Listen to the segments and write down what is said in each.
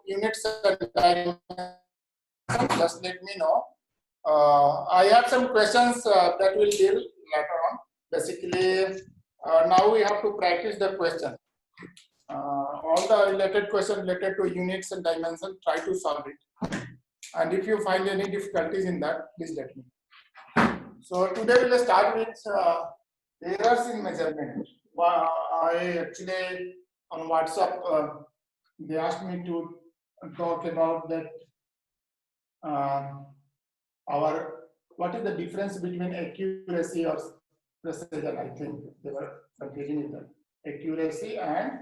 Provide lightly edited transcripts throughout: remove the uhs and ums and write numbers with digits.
units and dimensions, just let me know. I have some questions that we'll deal later on. Basically, now we have to practice the question. All the related questions related to units and dimensions, try to solve it. And if you find any difficulties in that, please let me know. So today we'll start with errors in measurement. I actually on WhatsApp they asked me to talk about that. What is the difference between accuracy or precision? I think they were confusing with that. Accuracy and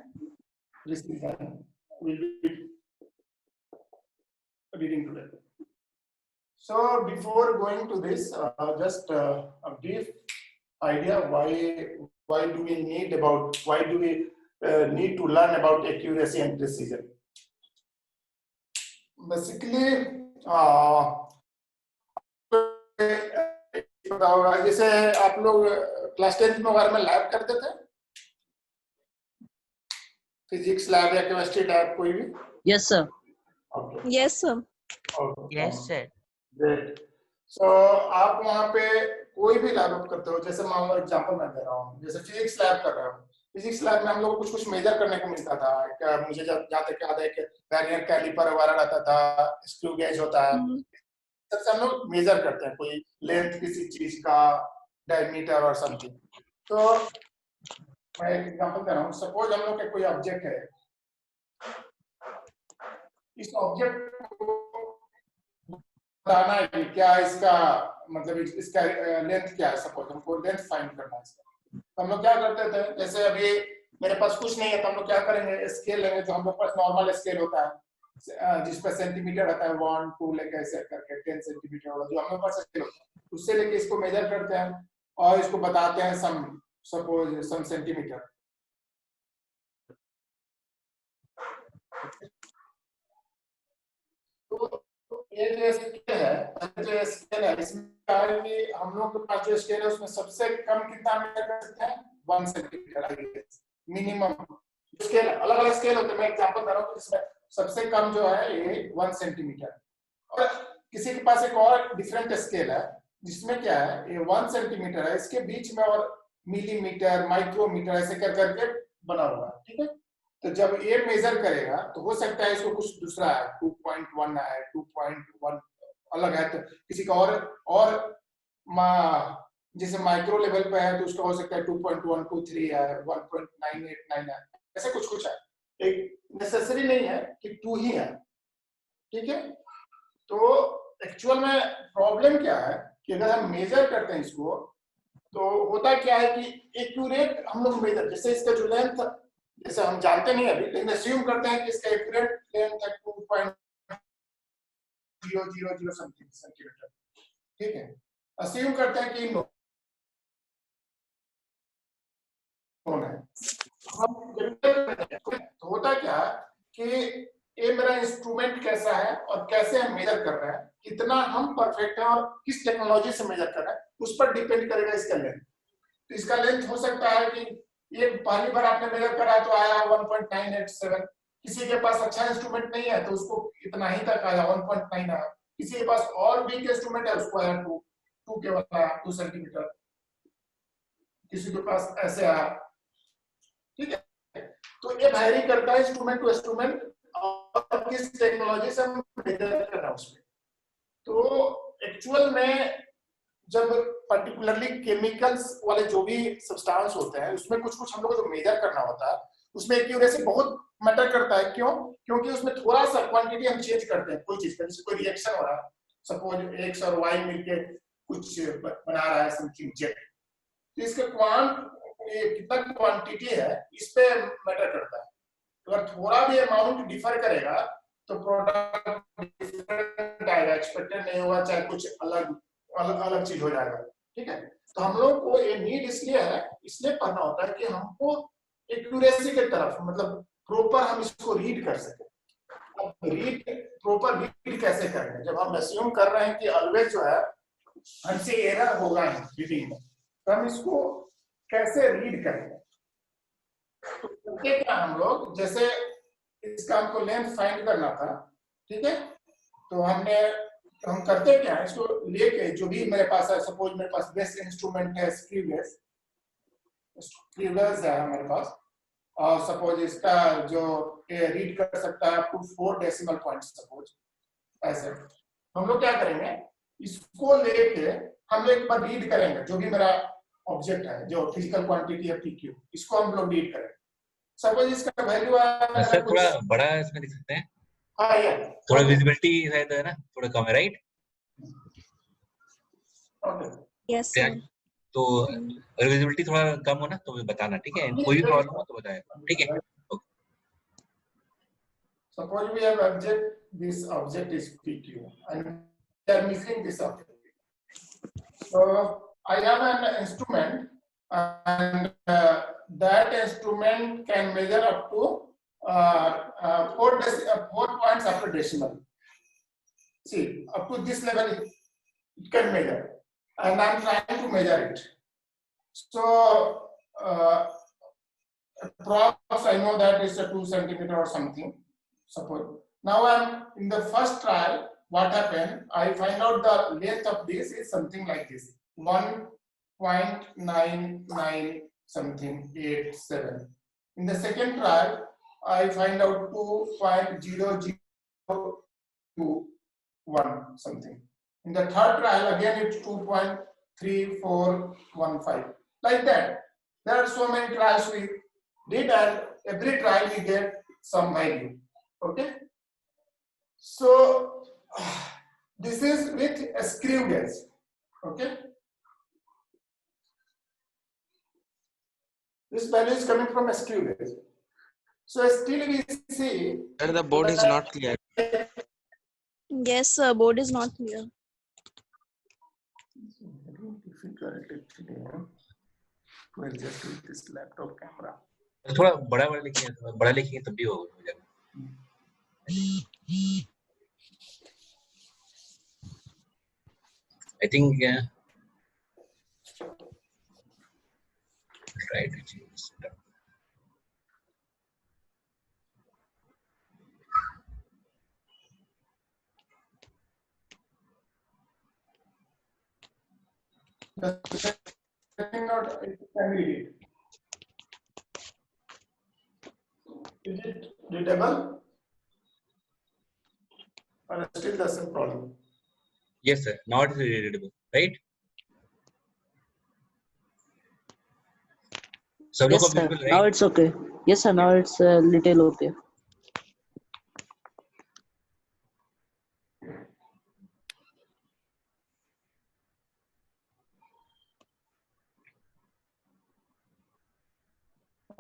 precision. We'll be reading today. So before going to this, just a brief idea why do we need to learn about accuracy and precision. Basically, जैसे आप लोग class 10 में बारे में lab करते थे, physics lab या chemistry lab कोई भी? Yes sir. Okay. Yes sir. Okay. Yes sir. Great. So आप वहाँ पे कोई भी लैब करते हो, जैसे मान लो एग्जांपल मैं दे रहा हूँ, जैसे फिजिक्स लैब कर रहा हूँ, फिजिक्स लैब में हम लोग कुछ मेजर करने को मिलता था। क्या मुझे जहाँ तक याद है कि वर्नियर कैलिपर वगैरह रहता था, स्क्रू गेज होता है, सबसे हम लोग मेजर करते हैं कोई लेंथ किसी चीज का, डायमीटर और समथिंग। तो मैं एक एग्जांपल दे रहा हूँ, सपोज हम लोग के कोई ऑब्जेक्ट है, इस ऑब्जेक्ट को बताना है कि क्या इसका मतलब इसका लेंथ क्या है, सपोज हमको लेंथ फाइंड करना है इसका। तो हम लोग क्या करते थे, जैसे अभी मेरे पास कुछ नहीं है तो हम लोग क्या करेंगे, स्केल लेंगे, जो हम लोग पास नॉर्मल स्केल होता है जिसपे सेंटीमीटर रहता है, 1 2 लेके ऐसे करके 10 सेंटीमीटर वाला जो हम लोग पास स्केल होता है, उससे लेके इसको मेजर करते हैं और इसको बताते हैं सपोज सम सेंटीमीटर। तो ये जो स्केल है इसमें हम लोग के पास जो स्केल है उसमें सबसे कम कितना मेजर कर सकते हैं, 1 सेंटीमीटर मिनिमम। स्केल अलग अलग स्केल होते हैं, मैं एग्जांपल दे रहा हूँ, इसमें सबसे कम जो है ये 1 सेंटीमीटर। और किसी के पास एक और डिफरेंट स्केल है जिसमें क्या है, ये 1 सेंटीमीटर है, इसके बीच में और मिलीमीटर, माइक्रोमीटर ऐसे कर करके बना हुआ है, ठीक है। तो जब ये मेजर करेगा तो हो सकता है इसको कुछ दूसरा है, 2.1 है, 2.1 अलग है, तो किसी का और जैसे माइक्रो लेवल पे है तो उसका हो सकता है 2.123 है, 1.989 है, ऐसे कुछ है। एक नेसेसरी नहीं है कि 2 ही है, ठीक है। तो एक्चुअल में प्रॉब्लम क्या है कि अगर हम मेजर करते हैं इसको तो होता क्या है कि एक्यूरेट हम लोग मेजर, जैसे इसका जो लेंथ जैसे हम जानते नहीं अभी, लेकिन अस्यूम करते हैं कि इसका एक्यूरेट लेंथ है 2.000 समथिंग सेंटीमीटर, ठीक है। अस्यूम करते हैं कि तो होता क्या कि ये मेरा इंस्ट्रूमेंट कैसा है और कैसे हम मेजर कर रहे हैं, कितना हम परफेक्ट है और किस टेक्नोलॉजी से मेजर कर रहे हैं, उस पर डिपेंड करेगा इसका लेंथ। तो इसका लेंथ हो सकता है कि ये पहली बार आपने मेजर करा तो आया 1.987, किसी के पास अच्छा इंस्ट्रूमेंट नहीं है तो उसको इतना ही तक आया 1.9 आया, किसी के पास और वीक इंस्ट्रूमेंट है उसको आया 2 केवल आया 2 सेंटीमीटर, किसी के पास ऐसे आया, ठीक है। तो ये वैरी करता है इंस्ट्रूमेंट टू इंस्ट्रूमेंट और किस टेक्नोलॉजी से हम मेजर कर रहे हैं उसमें। तो एक्चुअल में जब पर्टिकुलरली केमिकल्स वाले जो भी सब्सटेंस होते हैं उसमें कुछ हम लोग को जो मेजर करना होता है उसमें एक्यूरेसी बहुत मैटर करता है। क्यों? क्योंकि उसमें थोड़ा सा क्वांटिटी हम चेंज करते हैं कोई चीज का, जैसे कोई रिएक्शन हो रहा है, सपोज एक्स और वाई मिलके कुछ बना रहा है समथिंग जेट, तो इसका कितना क्वांटिटी है इस पे मैटर करता है। अगर थोड़ा भी अमाउंट डिफर करेगा तो प्रोडक्ट डिफरेंट आएगा, एक्सपेक्टेड नहीं होगा, चाहे कुछ अलग चीज हो जाएगा, ठीक है। तो हम लोग को ये नीड इसलिए पढ़ना होता है कि हमको एक्यूरेसी की तरफ, मतलब प्रॉपर हम इसको रीड कर सके। अब प्रॉपर रीड कैसे करेंगे, जब हम अस्यूम कर रहे हैं कि ऑलवेज जो है हमसे एरर होगा रीडिंग में, तो हम इसको कैसे रीड करेंगे। तो क्या हम लोग जैसे इसका हमको लेंथ फाइंड करना था, ठीक है। तो हम करते क्या है, इसको लेके जो भी मेरे पास है, सपोज मेरे पास बेस्ट इंस्ट्रूमेंट है स्क्रीवेस है हमारे पास, और सपोज इसका जो रीड कर सकता है up to 4 decimal point, suppose ऐसे हम लोग क्या करेंगे, इसको लेके हम लोग एक बार रीड करेंगे जो भी मेरा ऑब्जेक्ट है, जो फिजिकल क्वांटिटी है PQ, इसको हम लोग रीड करेंगे। सपोज इसका वैल्यू है सर थोड़ा बड़ा इसमें दिख सकते हैं। हाँ ये थोड़ा विजिबिलिटी शायद है ना, थोड़ा कम है, राइट? Okay yes sir. तो अगर विजिबिलिटी थोड़ा कम हो ना तो मुझे बताना, ठीक है? कोई भी प्रॉब्लम हो तो बताएं, ठीक है? Suppose we have object, this object is PQ and we are missing this object. So I have an instrument and that instrument can measure up to 4 points after decimal. See, up to this level it can measure, and I'm trying to measure it. So approx I know that is a 2 centimeter or something. Suppose now I'm in the first trial. What happened? I find out the length of this is something like this: 1.99 something 87. In the second trial, I find out 2.0021 something. In the third trial, again it's 2.3415. Like that. There are so many trials we did, and every trial we get some value. Okay, so this is with a screw gauge. Okay, this value is coming from a screw gauge. So still we see Sir, the board is not clear. Yes sir, board is not clear. difficult actually to adjust with this laptop camera. थोड़ा बड़ा लिखिए, थोड़ा बड़ा लिखिए तब भी होगा हो जाएगा। I think try to change it. Not family. Is it readable or still the same problem? Yes sir, now it is readable, right? सब लोग Yes को sir, visible, now right? it's okay. Yes sir, now it's a little okay.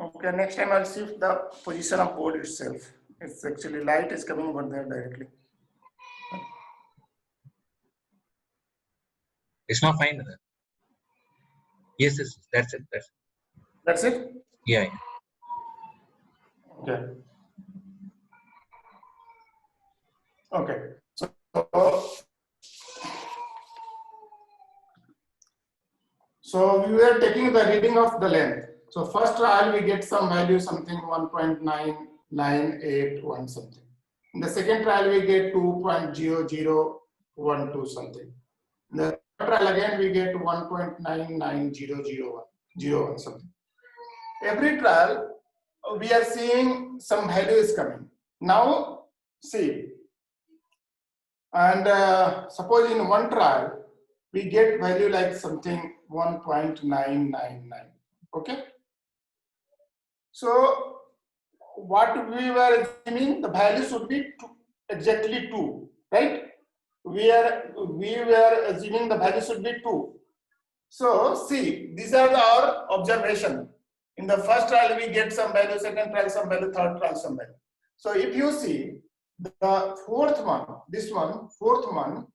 Okay, next time I'll shift the position of board itself. It's actually light is coming over there directly. It's not fine. Yes, yes, that's it. That's it? Yeah. Okay. Okay. So we were taking the reading of the length. So first trial we get some value something 1.9981 something. In the second trial we get 2.0012 something. In the third trial again we get 1.990001 something. Every trial we are seeing some value is coming. Now see, and suppose in one trial we get value like something 1.999. Okay, so what we were assuming the value should be exactly 2, right? We were assuming the value should be 2. So see, these are our observation. In the first trial we get some value, second trial some value, third trial some value. So if you see the fourth one, this one, fourth one,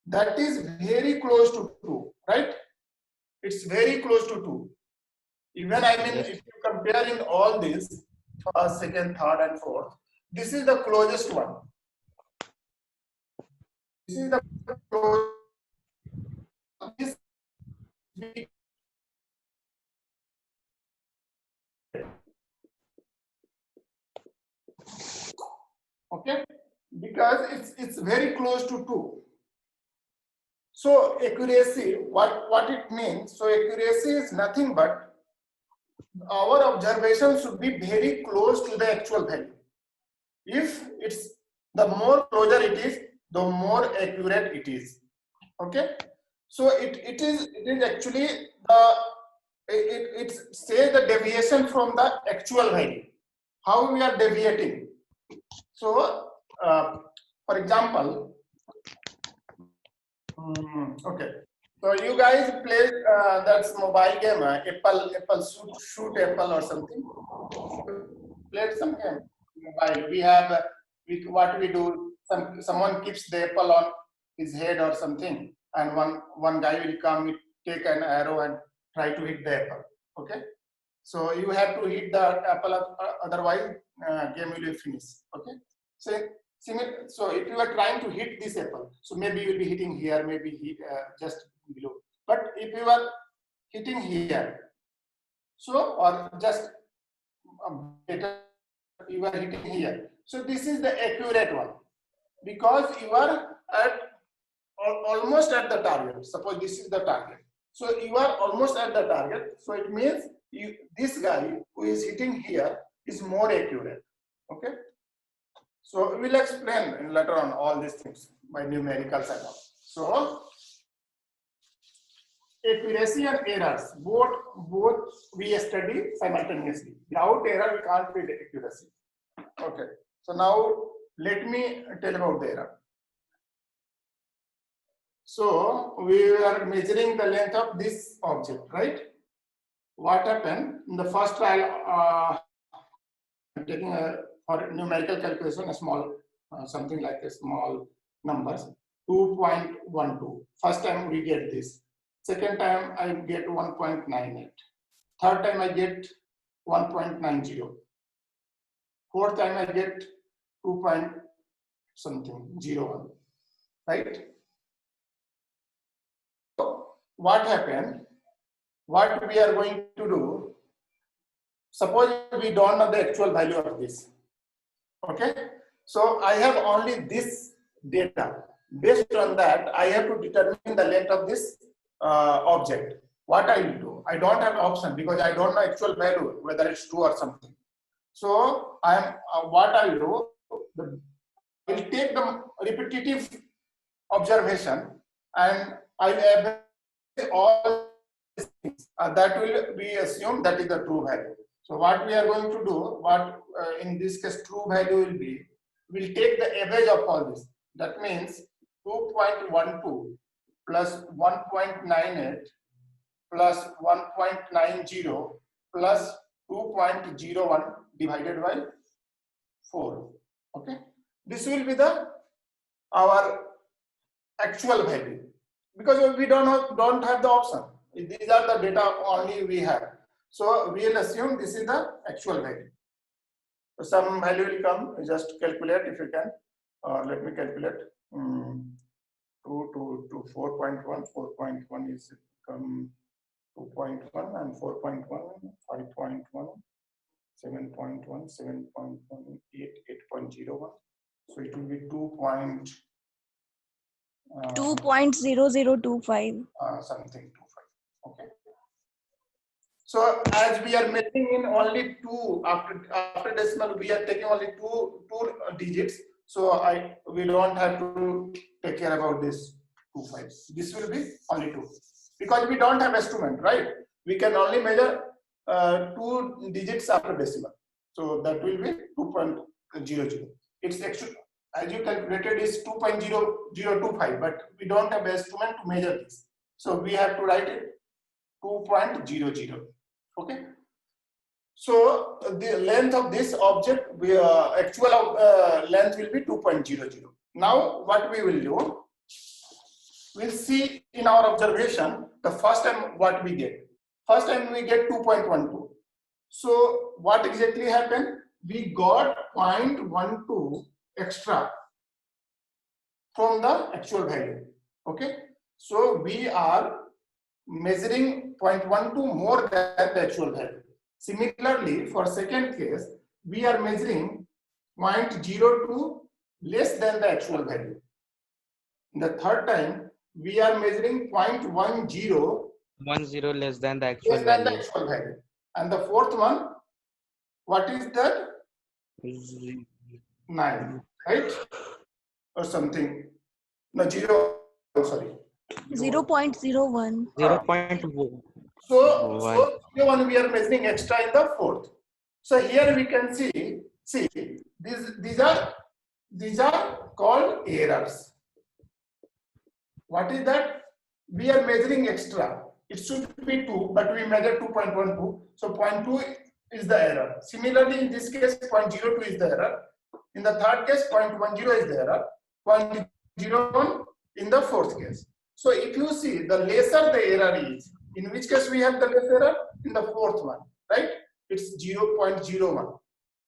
that is very close to 2, right? It's very close to 2. Even I mean, if you compare in all these, first, second, third, and fourth, this is the closest one. This is the closest. Okay, because it's very close to 2. So accuracy, what it means? So accuracy is nothing but our observation should be very close to the actual value. If it's the more closer it is, the more accurate it is. Okay, so it is actually it says the deviation from the actual value. How we are deviating? So for example, okay. So you guys play that's mobile game, Apple shoot Apple or something. Played some game mobile. We have what we do. Someone keeps the apple on his head or something, and one guy will come, take an arrow and try to hit the apple. Okay. So you have to hit the apple, otherwise game will be finished. Okay. So if you are trying to hit this apple, so maybe you will be hitting here, maybe just below. But if you are hitting here, so or just better, you are hitting here. So this is the accurate one because you are at almost at the target. Suppose this is the target. So you are almost at the target. So it means this guy who is hitting here is more accurate. Okay. So we will explain later on all these things by numericals and all. So accuracy and errors, both we study simultaneously. Without error, we can't read accuracy. Okay. So now let me tell about the error. So we are measuring the length of this object, right? What happened in the first trial? I'm taking for numerical calculation a small something like a small numbers, 2.12. First time we get this. Second time I get 1.98. Third time I get 1.90. Fourth time I get 2.01. Right? So what happened? What we are going to do? Suppose we don't know the actual value of this. Okay, so I have only this data. Based on that, I have to determine the length of this object. What I will do? I don't have option because I don't know actual value whether it's true or something. So I am what I will do. I will take the repetitive observation and I will average all things. That will be assumed that is the true value. So what we are going to do, in this case true value will be, we'll take the average of all this. That means 2.12 plus 1.98 plus 1.90 plus 2.01 divided by 4. Okay, this will be our actual value because we don't have the option. These are the data only we have. So we will assume this is the actual value. So some value will come. Just calculate if you can. Let me calculate. 2 to 4.1. 4.1 is 2.1 and 4.1, 5.1, 7.1, 7.1, 8.01. So it will be 2.0025. Something 25. Okay. So as we are measuring in only 2 after decimal, we are taking only two digits. So we don't have to take care about this 2 5s. This will be only 2 because we don't have instrument, right? We can only measure 2 digits after decimal. So that will be 2.00. It's actually, as you calculated, is 2.0025, but we don't have instrument to measure this. So we have to write it 2.00. Okay. So the length of this object, actual length will be 2.00. Now what we will do, we'll see in our observation the first time what we get. First time we get 2.12. So what exactly happened? We got 0.12 extra from the actual value. Okay. So we are measuring 0.12 more than the actual value. Similarly, for second case, we are measuring 0.02 less than the actual value. In the third time, we are measuring 0.10 10 less than the actual less than the value. actual value. And the fourth one, what is that? 9, right? Or something. No, 0, sorry. 0.01. 0.1. So 0.1 we are measuring extra in the fourth. So here we can see these are called errors. What is that? We are measuring extra. It should be 2, but we measure 2.12. So 0.2 is the error. Similarly, in this case, 0.02 is the error. In the third case, 0.10 is the error. 0.01 in the fourth case. So if you see, the lesser the error is, in which case we have the less error? In the fourth one, right? It's 0.01.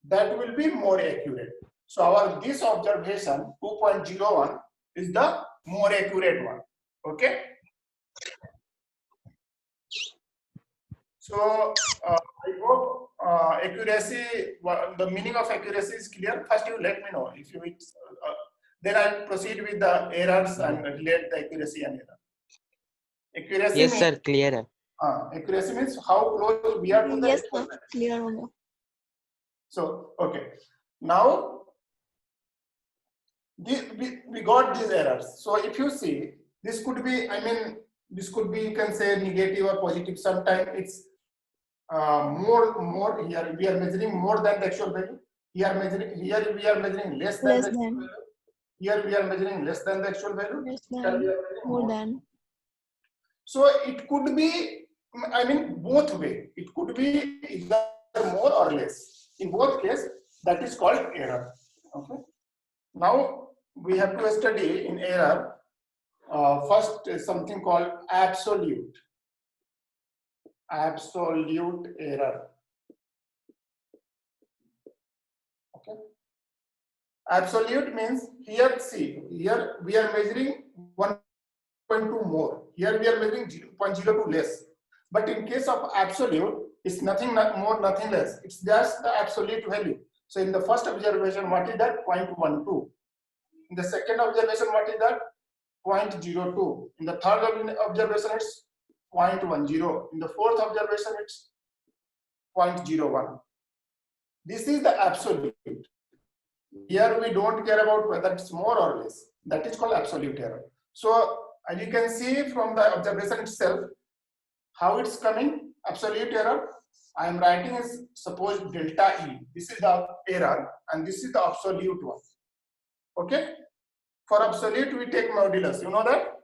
That will be more accurate. So this observation 2.01 is the more accurate one. Okay. So I hope accuracy, the meaning of accuracy is clear. First, you let me know if you. Then I'll proceed with the errors and relate the accuracy and error. Accuracy Yes, means, sir. Clear. accuracy means how close we are to the Yes, actual sir. value. Clear होगा. So, okay. Now, we got these errors. So, if you see, this could be, this could be, you can say negative or positive. Sometimes it's more here. We are measuring more than the actual value. Here we are measuring less than Less the actual than. value. Here we are measuring less than the actual value. Less Here than. we are measuring More than. So it could be, both way. It could be either more or less. In both cases, that is called error. Okay. Now we have to study in error. First is something called absolute. Absolute error. Okay. Absolute means here, see, here we are measuring 1.2 more. Here we are measuring 0.02 less. But in case of absolute, it's nothing more, nothing less. It's just the absolute value. So in the first observation, what is that? 0.12. In the second observation, what is that? 0.02. In the third observation, it's 0.10. In the fourth observation, it's 0.01. This is the absolute. Here we don't care about whether it's more or less. That is called absolute error. So as you can see from the observation itself, how it's coming, absolute error. I am writing is suppose delta E. This is the error and this is the absolute one. Okay. For absolute, we take modulus. You know that?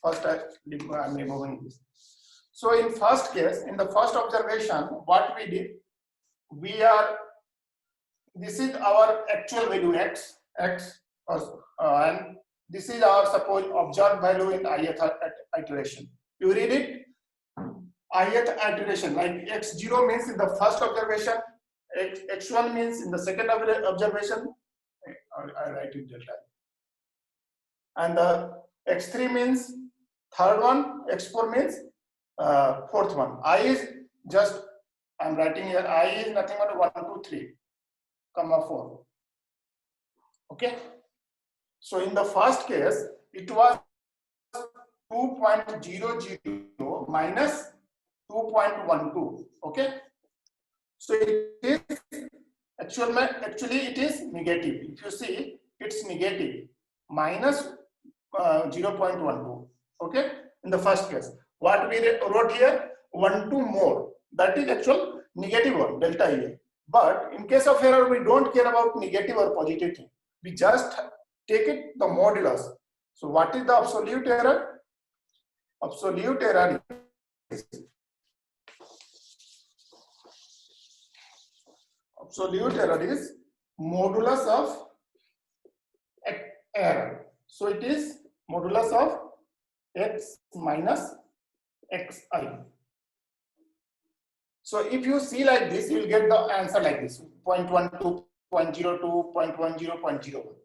First, I'm removing this. So in first case, in the first observation, what we did, this is our actual value x, and this is our suppose observed value in ith iteration. You read it, ith iteration, like x0 means in the first observation, x1 means in the second observation. I write it delta. And the x3 means third one, x4 means fourth one. I is just, I'm writing here, I is nothing but 1, 2, 3, comma 4. Okay. So in the first case, it was 2.00 minus 2.12. Okay. So it is actually it is negative. If you see, it's negative minus 0.12. Okay. In the first case, what we wrote here, 1, 2 more. That is actual negative one, delta E. But in case of error, we don't care about negative or positive thing. We just take it the modulus. So what is the absolute error? Absolute error is modulus of error. So it is modulus of x minus xi. So if you see like this, you will get the answer like this: 0.12, 0.02, 0.10, 0.01.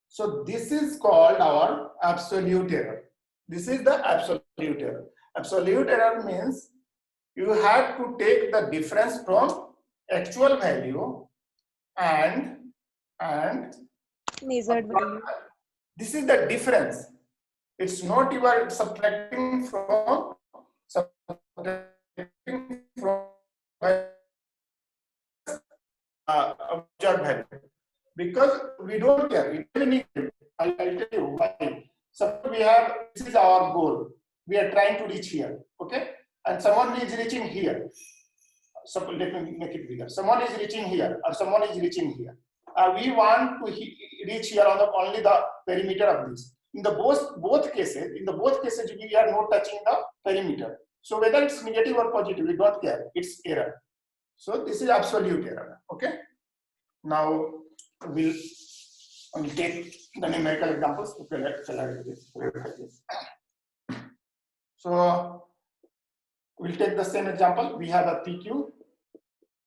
So this is called our absolute error. This is the absolute error. Absolute error means you have to take the difference from actual value and and Measured value. this is the difference. It's not you are subtracting from observed value, because we don't care. We don't need it. I'll tell you why. Suppose we have, this is our goal. We are trying to reach here, okay? And someone is reaching here. So let me make it bigger. Someone is reaching here, or someone is reaching here. We want to reach here on only the perimeter of this. In the both cases, we are not touching the perimeter. So whether it's negative or positive, we don't care. It's error. So this is absolute error. Okay. Now we'll take the numerical examples to clarify this. So we'll take the same example. We have a PQ.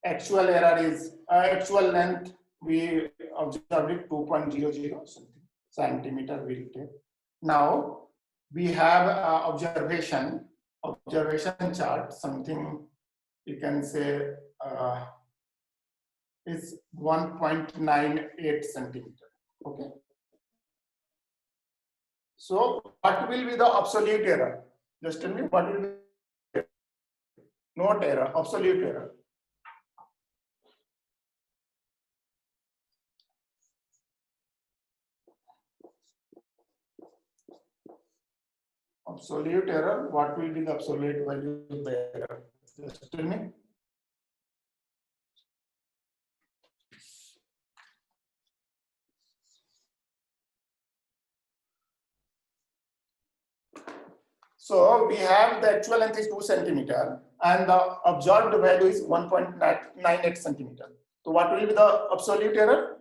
Actual error is actual length. We observed it 2.00 centimeter. We'll take. Now we have observation chart. Something you can say is 1.98 centimeter. Okay. So what will be the absolute error? Just tell me what will be not error, absolute error. Absolute error, what will be the absolute value of the error? Just tell me. So we have the actual length is 2 centimeter and the observed value is 1.98 centimeter. So what will be the absolute error?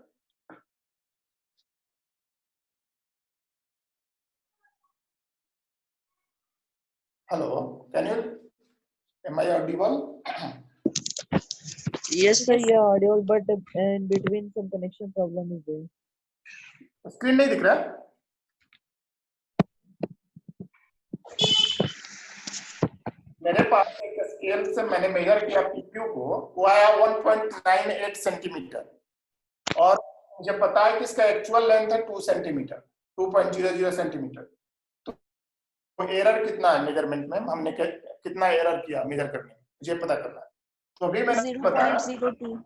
Hello, am I audible? Yes, sir, you are audible, but in between some connection problem is there. Screen नहीं दिख रहा है? मेरे पास एक scale से मैंने major किया PQ को, वो आया 1.98 सेंटीमीटर और मुझे पता है कि इसका एक्चुअल लेंथ है 2 सेंटीमीटर, 2.00 सेंटीमीटर. तो एरर कितना है मेजरमेंट में? हमने कितना एरर किया मेजर करने में, मुझे पता करना है. तो अभी मैंने बताया 0.02.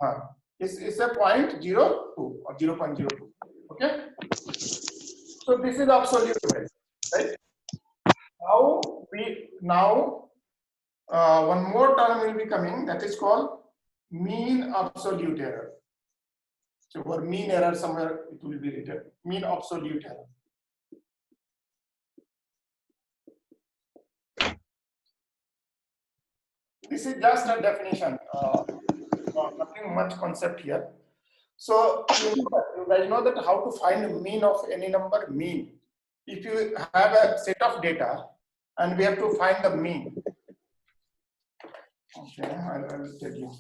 हाँ, इससे 0.02 और 0.02. Okay. So this is absolute value, right? Now one more term will be coming, that is called mean absolute error. So for mean error somewhere it will be written, mean absolute error. This is just a definition, nothing much concept here. So you guys know that how to find mean of any number. Mean, if you have a set of data and we have to find the mean. Okay, I'll tell you.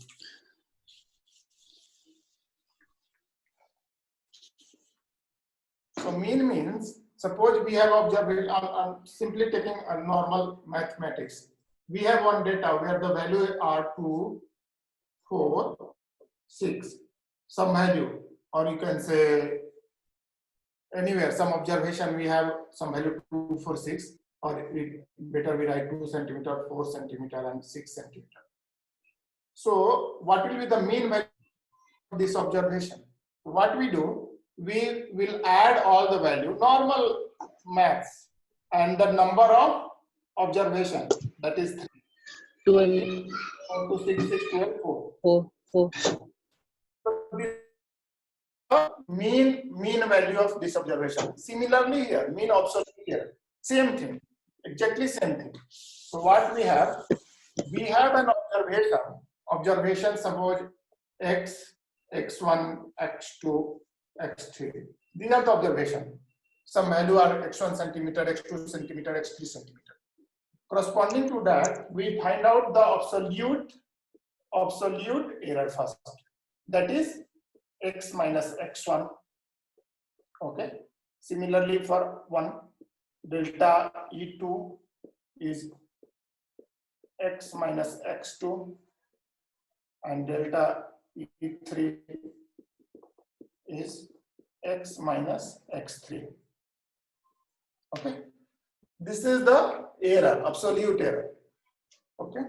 So mean means, suppose we have observed, I'm simply taking a normal mathematics. We have one data where the value are 2, 4, 6, some value, or you can say anywhere, some observation we have some value 2, 4, 6, or better we write 2 centimeter, 4 centimeter, and 6 centimeter. So what will be the mean value of this observation? What we do, we will add all the value, normal maths, and the number of observation, that is 3. 12. 4 to 6 is 12, 4. 4. So mean value of this observation. Similarly here, mean absolute here, same thing, exactly same thing. So what we have an observation, suppose x, x1, x2, x3. These are the observation. Some value are x1 centimeter, x2 centimeter, x3 centimeter. Corresponding to that, we find out the absolute error first. That is x minus x1. Okay. Similarly, for 1, delta E2 is x minus x2, and delta E3 is x minus x3. Okay, this is the error, absolute error. Okay,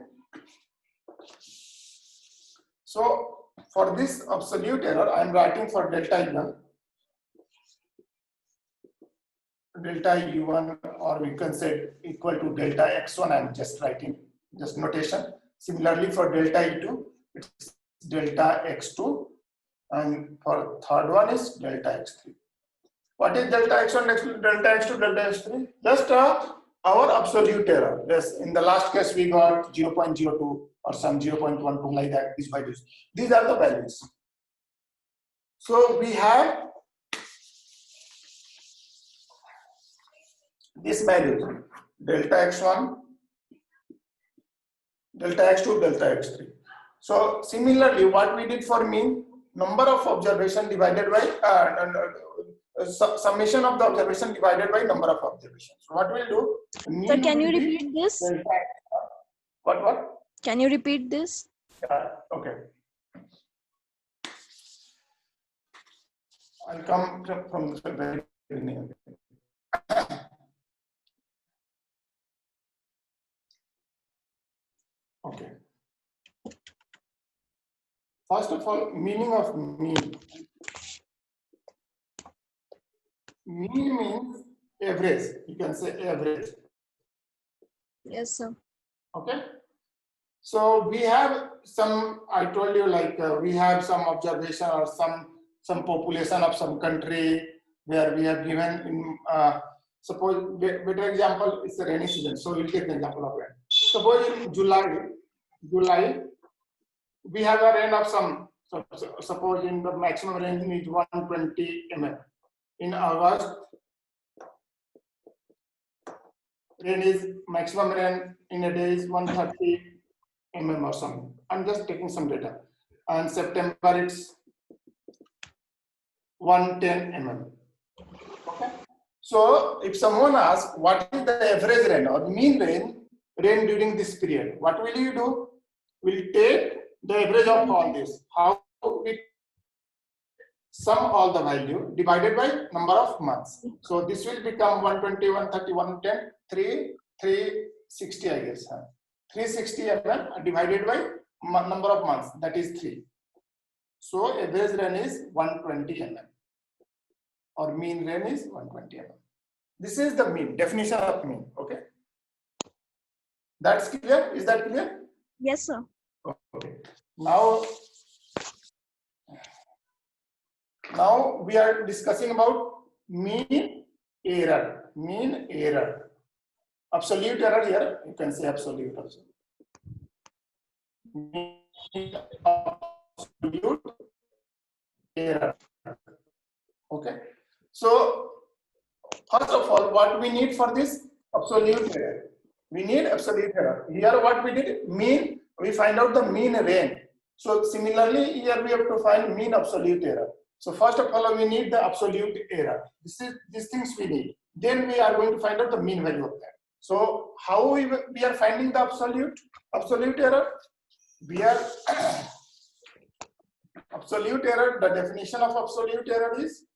so for this absolute error, I am writing for delta u1, or we can say equal to delta x1. I am just writing just notation. Similarly, for delta u2, it's delta x2, and for third one is delta x3. What is delta x1, delta x2, delta x3? Just our absolute error. Yes, in the last case we got 0.02 or some 0.12 like that. This by this. These are the values. So we have this value: delta x1, delta x2, delta x3. So similarly, what we did for mean, number of observation divided by summation of the observation divided by number of observations. So what we'll do? Sir, can you repeat this? What? Can you repeat this? Okay. I'll come from the very beginning. Okay. First of all, meaning of mean. Mean means average. You can say average. Yes, sir. Okay. So we have some. I told you, like we have some observation or some population of some country where we have given in. Suppose better example is the rainy season. So we'll take the example of rain. Suppose in July we have a rain of some. Suppose in the maximum rain is 120 mm. In August, rain is maximum rain in a day is 130 mm or something. I'm just taking some data. And September it's 110 mm. Okay. So if someone asks what is the average rain or mean rain during this period, what will you do? We'll take the average of all this. How we sum all the value divided by number of months. So this will become 120, 130, 110, 360, I guess. 360 mm divided by number of months, that is 3. So average rain is 120 mm or mean rain is 120 mm. This is the mean, definition of mean. Okay. That's clear? Is that clear? Yes, sir. Okay. Now we are discussing about mean error. Mean error. Absolute error here, you can say absolute also. Mean absolute error. Okay. So first of all, what we need for this absolute error? We need absolute error. Here what we did, mean, we find out the mean rain. So similarly, here we have to find mean absolute error. So first of all, we need the absolute error. These things we need. Then we are going to find out the mean value of that. So how we are finding the absolute error? We are absolute error. The definition of absolute error is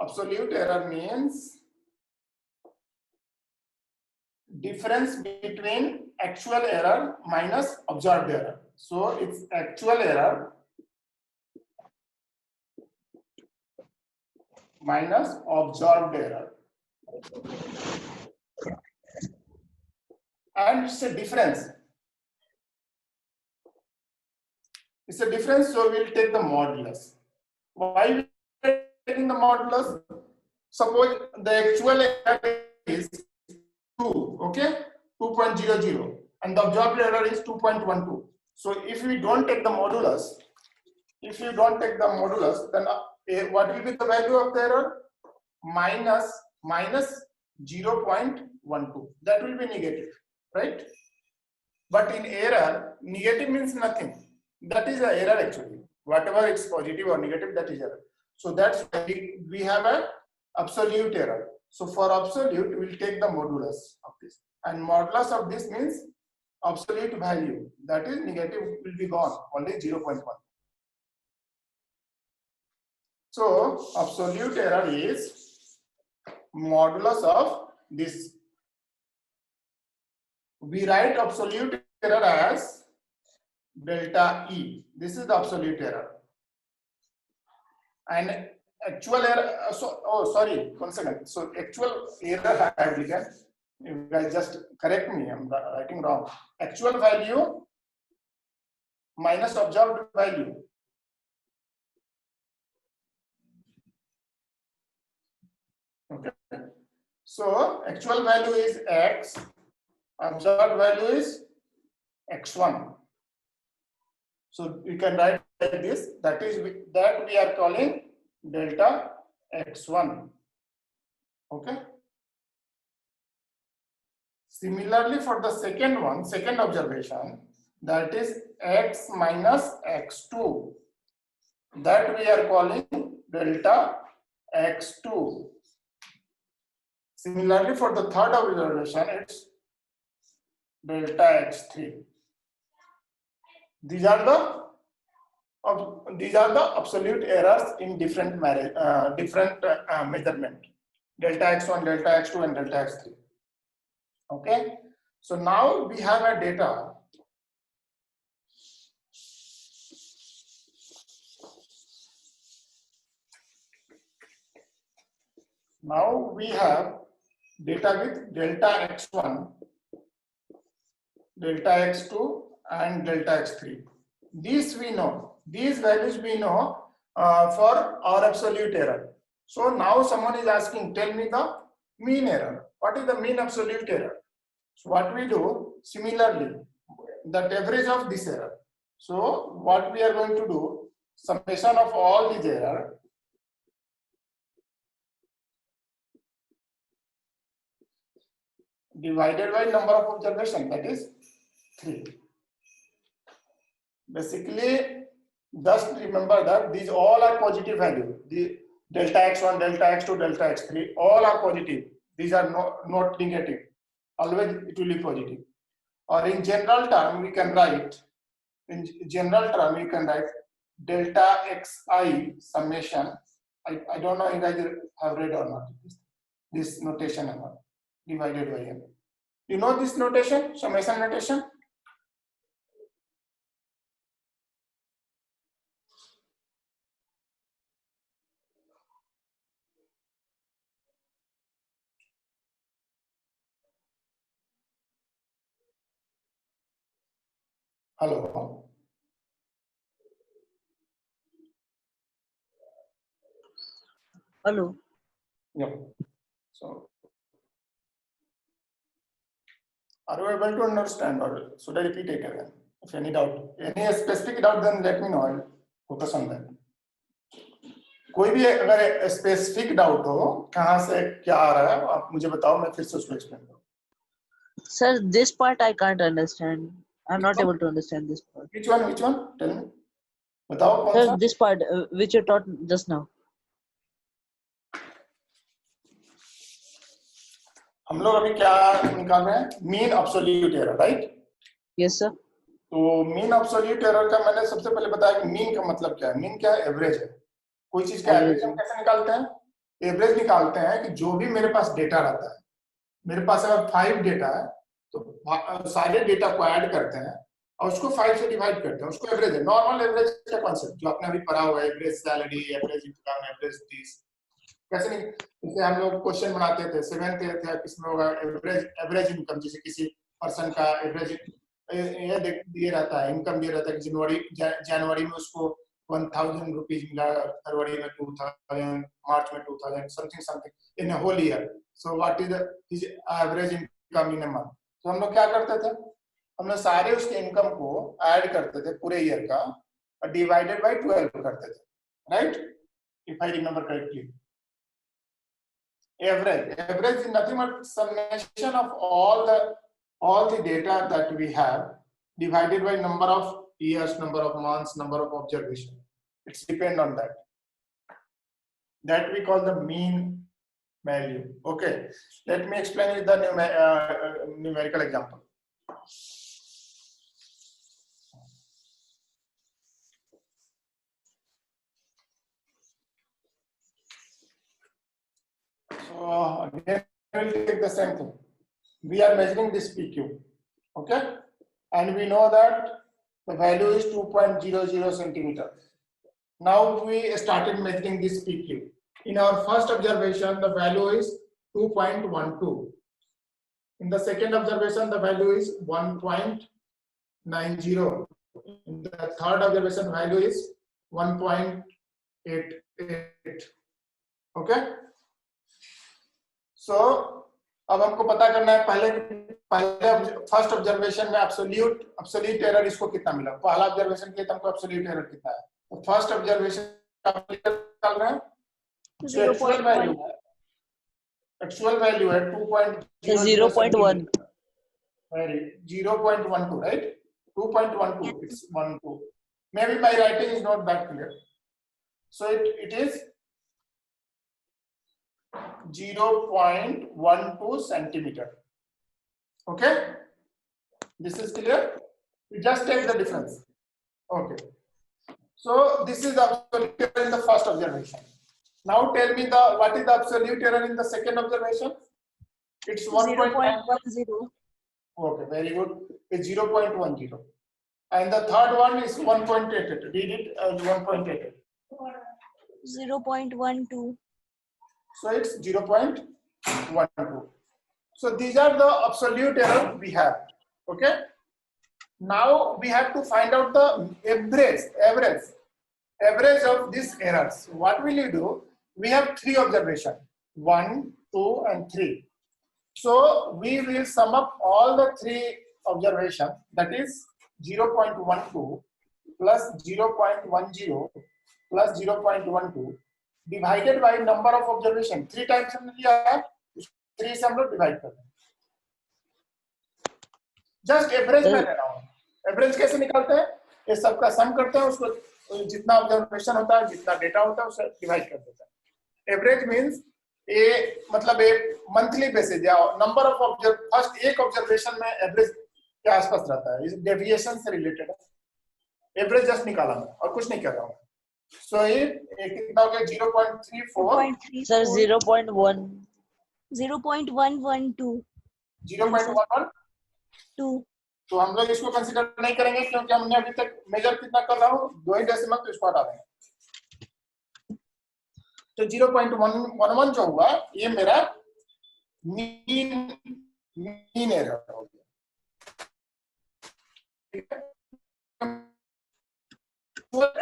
absolute error means difference between actual error minus observed error. So it's actual error minus observed error. And it's a difference. It's a difference, so we'll take the modulus. Why we are taking the modulus? Suppose the actual error is 2, okay, 2.00, and the observed error is 2.12. So if we don't take the modulus, then what will be the value of the error? Minus 0.12. That will be negative, right? But in error, negative means nothing. That is an error actually. Whatever it's positive or negative, that is error. So that's why we have an absolute error. So for absolute, we'll take the modulus of this. And modulus of this means absolute value, that is negative will be gone, only 0.1. So absolute error is modulus of this. We write absolute error as delta E. This is the absolute error. And actual error, sorry, 1 second. So actual error I have written. You guys just correct me, I'm writing wrong. Actual value minus observed value. Okay. So actual value is x, observed value is x1. So we can write like this. That is that we are calling delta x1. Okay. Similarly, for the second one, second observation, that is x minus x2. That we are calling delta x2. Similarly, for the third observation, it's delta x3. These are the absolute errors in different measurement. Delta x1, delta x2, and delta x3. Okay. So now we have a data. Now we have data with delta x1, delta x2, and delta x3. These we know. These values we know for our absolute error. So now someone is asking, tell me the mean error. What is the mean absolute error? So what we do, similarly, the average of this error. So what we are going to do, summation of all these error divided by number of observation, that is 3. Basically, just remember that these all are positive value. The delta x1, delta x2, delta x3, all are positive. These are not negative. Always it will be positive. Or in general term, we can write, delta xi summation. I don't know if you guys have read or not. This notation divided by n. You know this notation, summation notation? Hello. Hello. Yeah. So, are you able to understand, or should I repeat it again? If any doubt, any specific doubt, then let me know. I'll focus on that. कोई भी अगर specific doubt हो कहाँ से क्या आ रहा है आप मुझे बताओ मैं फिर से उसको एक्सप्लेन करूँ. Sir, this part I can't understand. I'm not able to understand this part. Which one? Tell me. बताओ कौन Sir, सा? this part which you taught just now. हम लोग अभी क्या निकाल रहे हैं? Mean absolute error, right? Yes, sir. तो मीन एब्सोल्यूट एरर का मैंने सबसे पहले बताया कि मीन का मतलब क्या है. मीन क्या है? एवरेज है. कोई चीज का एवरेज हम कैसे निकालते हैं? एवरेज निकालते हैं कि जो भी मेरे पास डेटा रहता है, मेरे पास अगर 5 डेटा है तो सारे डेटा को ऐड करते हैं और उसको 5 से डिवाइड करते हैं, उसको एवरेज है. नॉर्मल एवरेज का कॉन्सेप्ट जो आपने अभी पढ़ा हुआ है, average salary, average income, average this. कैसे नहीं, जैसे हम लोग क्वेश्चन बनाते थे 7th थे, किसमें होगा एवरेज इनकम, जैसे किसी पर्सन का एवरेज ये दिए रहता है, इनकम दिया रहता है कि जनवरी में उसको 1000 रुपीज मिला, फरवरी में 2000, मार्च में 2000, something in a whole year. So what is his average income in a month. तो हम लोग क्या करते थे, हम लोग सारे उसके इनकम को ऐड करते थे पूरे ईयर का और डिवाइडेड बाय 12 करते थे, right? If I remember correctly. Average is nothing but summation of all the data that we have divided by number of years, number of months, number of observation. It's depend on that. That we call the mean value. Okay, let me explain with the numerical example. again we'll take the same thing. We are measuring this PQ, okay, and we know that the value is 2.00 centimeter. Now we started measuring this PQ. In our first observation, the value is 2.12. In the second observation, the value is 1.90. In the third observation, value is 1.88. Okay. So अब हमको पता करना है पहले first observation में absolute error इसको कितना मिला. पहला ऑब्जर्वेशन किया तो हमको एब्सोल्यूट एरर कितना है. तो फर्स्ट ऑब्जर्वेशन निकाल रहे हैं. एक्चुअल वैल्यू है 0.1. 0.12, right? 2.12. It's 12. Maybe my writing is not that clear. So it is 0.12 centimeter. Okay, this is clear. We just take the difference. Okay, so this is the absolute error in the first observation. Now tell me what is the absolute error in the second observation? It's 0.10. Okay, very good. It's 0.10. And the third one is 1.88. Read it as 1.88. 0.12. So it's 0.12. So these are the absolute error we have. Okay. Now we have to find out the average of these errors. What will you do? We have three observations: 1, 2, and 3. So we will sum up all the three observations. That is 0.12 plus 0.10 plus 0.12 divided by number of observation. 3 times हमने लिया है, 3 से हम लोग divide कर रहे हैं. Just average में ले रहा हूँ. एवरेज कैसे निकालते हैं? ये सबका सम करते हैं, उसको जितना ऑब्जर्वेशन होता है, जितना डेटा होता है, उसे डिवाइड कर देते हैं. एवरेज मींस ये मतलब एक मंथली बेसिस या नंबर ऑफ फर्स्ट एक ऑब्जर्वेशन में एवरेज के आसपास रहता है. इस डेविएशन से रिलेटेड है. एवरेज जस्ट निकाला मैं और कुछ नहीं कर रहा हूँ. So ये कितना हो गया? 0.34. Sir, 0.1. 0.112. 0.112. तो हम लोग इसको कंसीडर नहीं करेंगे क्योंकि हमने अभी तक मेजर कितना कर रहा हूँ 2 ही डेसिमल, तो इसको हटा देंगे. तो 0.111 जो हुआ ये मेरा मीन एरर हो गया.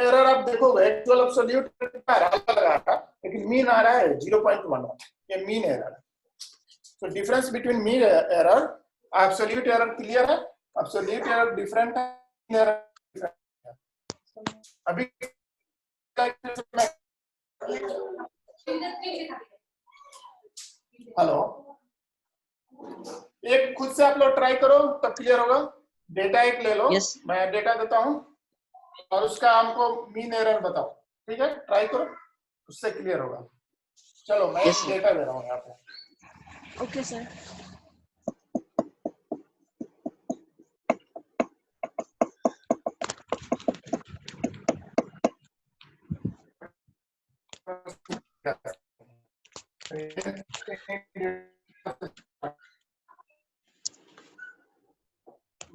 एरर आप देखोगे एक्चुअल एब्सोल्यूट अलग आ रहा है, लेकिन मीन आ रहा है 0.11. ये मीन एरर है. So difference between mean error absolute error clear है. एब्सोल्यूट एरर डिफरेंट है. अभी हेलो, एक खुद से आप लोग ट्राई करो तब क्लियर होगा. डेटा एक ले लो. Yes. मैं डेटा देता हूँ और उसका हमको मीन एरर बताओ. ठीक है, ट्राई करो, उससे क्लियर होगा. चलो मैं Yes, डेटा दे रहा हूँ यहाँ पे. Okay, sir.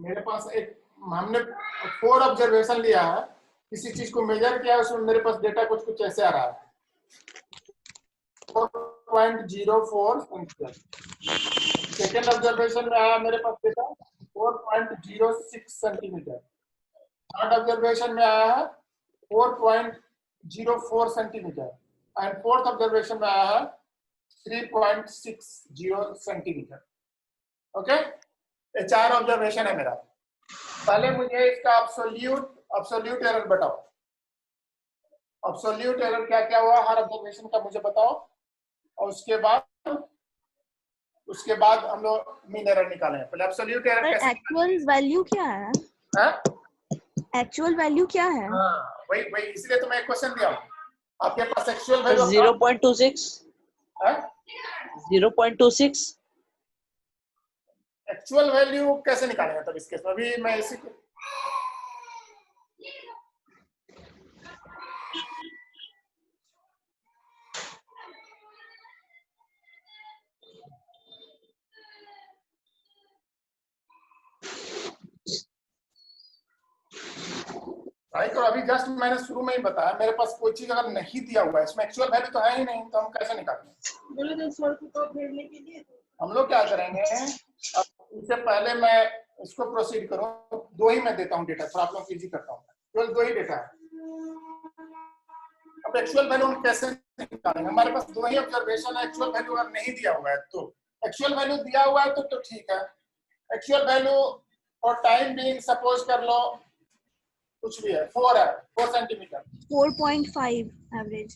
मेरे पास एक हमने 4 ऑब्जर्वेशन लिया है, किसी चीज को मेजर किया है, उसमें मेरे पास डेटा कुछ ऐसे आ रहा है. 4.04. सेकेंड ऑब्जर्वेशन में आया मेरे पास डेटा 4.06 सेंटीमीटर. थर्ड ऑब्जर्वेशन में आया है 4.04 सेंटीमीटर एंड फोर्थ ऑब्जर्वेशन में आया है 3.60 सेंटीमीटर. ओके, ये 4 ऑब्जर्वेशन है मेरा. पहले मुझे इसका एब्सोल्यूट एरर बताओ. एब्सोल्यूट एरर क्या क्या हुआ हर ऑब्जर्वेशन का मुझे बताओ, और उसके बाद हम लोग मीन एरर निकालेंगे. पहले एब्सोल्यूट एरर कैसे एक्चुअल वैल्यू क्या है? एक्चुअल वैल्यू क्या है? हाँ, वही इसलिए तो मैं एक क्वेश्चन दिया हूँ. आपके पास एक्चुअल वैल्यू 0.26. 0.26. एक्चुअल वैल्यू कैसे निकालेंगे तब इस केस में? अभी मैं इसी को तो अभी जस्ट मैंने शुरू में ही बताया, मेरे पास कोई चीज अगर नहीं दिया हुआ है, इसमें एक्चुअल वैल्यू तो है ही नहीं, तो हम कैसे निकालेंगे? हम लोग क्या करेंगे, अब इससे पहले मैं इसको प्रोसीड करूं, दो ही मैं देता हूं डेटा, थोड़ा आप लोग इजी करता हूं, केवल दो ही डेटा है। अब एक्चुअल वैल्यू हम कैसे निकालेंगे? हमारे पास दो ही ऑब्जर्वेशन है, एक्चुअल वैल्यू अगर नहीं दिया हुआ है तो, एक्चुअल वैल्यू दिया हुआ है तो ठीक है। एक्चुअल वैल्यू और टाइम बीइंग सपोज कर लो कुछ भी है, 4 है, 4 centimetre, 4.5 average.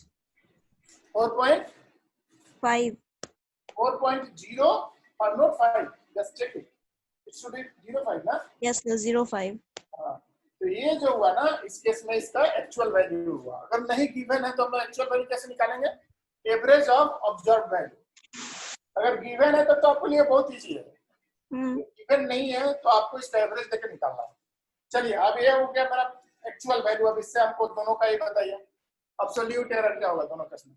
4.5 4.0 or not 5, just check it, it should be 0.5 ना? Yes, sir, 0.5. हाँ, तो ये जो हुआ ना, इस केस में इसका एक्चुअल वैल्यू हुआ। अगर नहीं गिवन है तो हम एक्चुअल वैल्यू कैसे निकालेंगे? Average of observe value. अगर गिवन है तो आपके लिए बहुत इजी है, गिवन नहीं है तो आपको इसका एवरेज देकर निकालना है। चलिए, अब ये हो गया मेरा एक्चुअल वैल्यू। अब इससे हमको दोनों का ही बताइए, एब्सोल्यूट एरर क्या होगा दोनों केस में?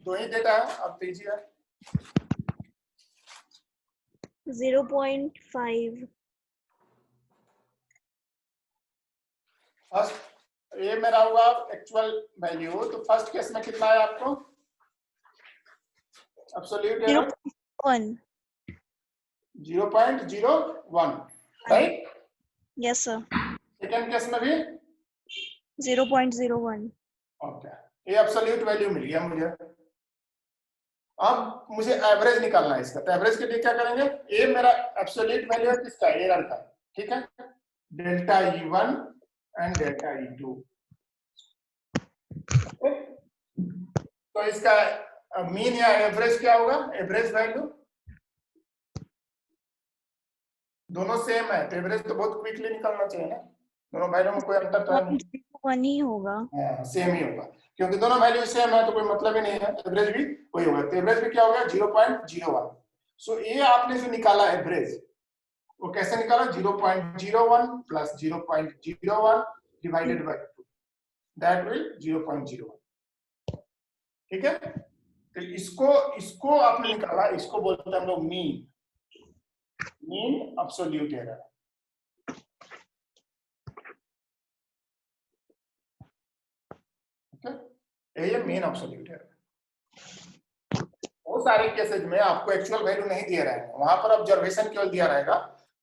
दो ही डेटा है, अब दीजिए। 0.5. फर्स्ट ये मेरा हुआ एक्चुअल वैल्यू, तो फर्स्ट केस में कितना है आपको absolute error? 0.1. 0.01, right? Yes, sir. Second case में भी 0.01. ओके, ये एब्सोल्यूट वैल्यू मिल गया मुझे। अब मुझे एवरेज निकालना है इसका, तो एवरेज के लिए क्या करेंगे? ये मेरा एब्सोल्यूट वैल्यू है किसका? एरर का, ठीक है? Delta E1 and delta E2। तो इसका मीन या एवरेज क्या होगा? एवरेज वैल्यू दोनों सेम है तो एवरेज तो बहुत क्विकली निकलना चाहिए ना, दोनों वैल्यू में कोई अंतर तो नहीं, 1 ही होगा। सेम ही होगा, क्योंकि दोनों वैल्यू सेम है तो कोई मतलब ही नहीं है, एवरेज भी वही होगा। तो एवरेज भी क्या हो गया? 0.01। सो ये आपने जो निकाला एवरेज, वो कैसे निकाला? 0.01 plus 0.01 divided by 2, that will 0.01, ठीक है? तो इसको आपने निकाला, इसको बोलते हैं हम लोग मीन एब्सोल्यूट एरर। ये मेन एब्सोल्यूट एरर। बहुत सारे केसेज में आपको एक्चुअल वैल्यू नहीं दिया रहेगा, वहां पर ऑब्जर्वेशन केवल दिया रहेगा,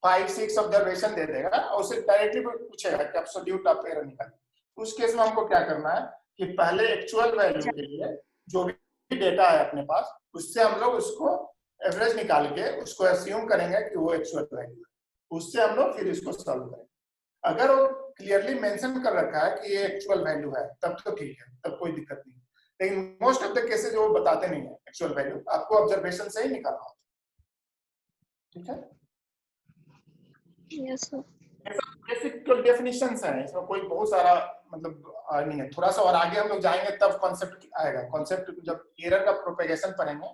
5-6 ऑब्जर्वेशन दे देगा और उसे डायरेक्टली पूछेगा कि एब्सोल्यूट आप एरर निकालिए। उस केस में हमको क्या करना है कि पहले एक्चुअल वैल्यू के लिए जो भी डेटा है अपने पास, उससे हम लोग उसको एवरेज निकाल के उसको अस्यूम करेंगे कि वो एक्चुअल वैल्यू है, उससे हम लोग फिर इसको सॉल्व करेंगे। अगर वो क्लियरली मेंशन कर रखा है कि ये एक्चुअल वैल्यू है तब तो ठीक है, तब कोई दिक्कत नहीं। लेकिन मोस्ट ऑफ द केसेस वो बताते नहीं है एक्चुअल वैल्यू, आपको ऑब्जर्वेशन से ही निकालना होता है, ठीक है? Yes, sir. बेसिक डेफिनेशंस हैं, इसमें कोई बहुत सारा मतलब नहीं है। थोड़ा सा और आगे हम लोग जाएंगे तब कॉन्सेप्ट आएगा, कॉन्सेप्ट जब एरर का प्रोपेगेशन पढ़ेंगे।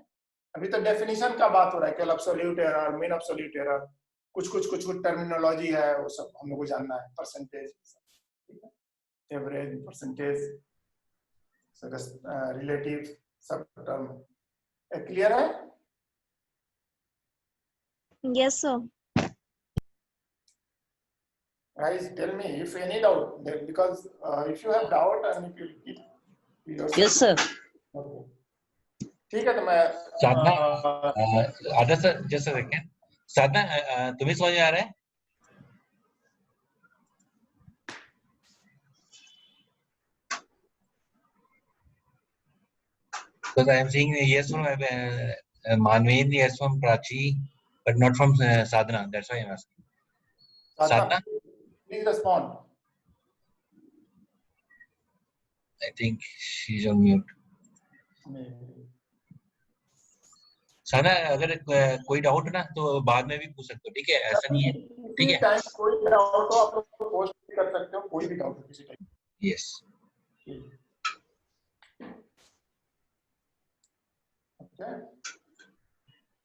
अभी तो डेफिनेशन का बात हो रहा है, केवल absolute error, mean absolute error, कुछ टर्मिनोलॉजी है, वो सब हम लोग को जानना है, परसेंटेज, एवरेज, परसेंटेज, रिलेटिव, सब टर्म क्लियर है? Yes, sir. Guys, tell me if any doubt, because if you have doubt and if you keep Yes, sir. okay. ठीक है, तो मैं साधना, आदर्श सर जस्ट अ सेकंड, साधना तुम्हें समझ में आ रहा है? Because I am seeing yes from Manveen, yes from Prachi, but not from Sadhana. That's why I am asking. Sadhana, please respond. I think she's on mute. साधना, अगर कोई doubt ना तो बाद में भी पूछ सकते हो, ठीक है? ऐसा नहीं है, ठीक है? टाइम कोई डाउट हो आप लोग पोस्ट कर सकते हो, कोई भी डाउट किसी time. Yes. Okay.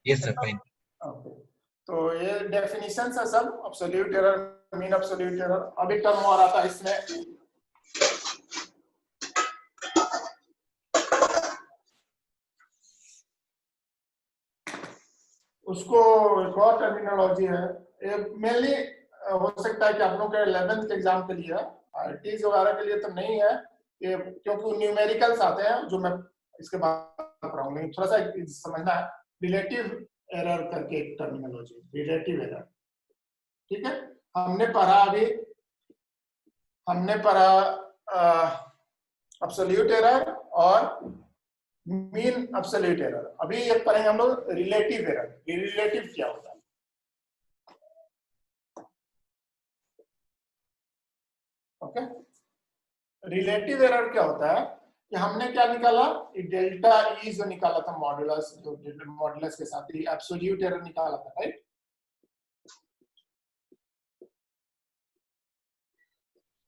Yes sir, fine. Okay. तो ये डेफिनेशन है सब, absolute error, mean absolute error. अब एक टर्म और आता है इसमें, उसको एक और टर्मिनोलॉजी है, मेनली हो सकता है कि आप लोग के 11th के एग्जाम के लिए, IITs वगैरह के लिए तो नहीं है ये, क्योंकि न्यूमेरिकल्स आते हैं जो मैं इसके बाद पढ़ाऊंगा, लेकिन थोड़ा सा समझना है। रिलेटिव एरर करके एक टर्मिनोलॉजी, रिलेटिव एरर, ठीक है। हमने पढ़ा एब्सोल्यूट एरर और मीन एब्सोल्यूट एरर। अभी ये पढ़ेंगे हम लोग रिलेटिव एरर। रिलेटिव क्या होता है? ओके, रिलेटिव एरर क्या होता है कि हमने क्या निकाला, डेल्टा ई जो निकाला था मॉडुलस, जो मॉडुलस के साथ ही एब्सोल्यूट एरर निकाला था, राइट।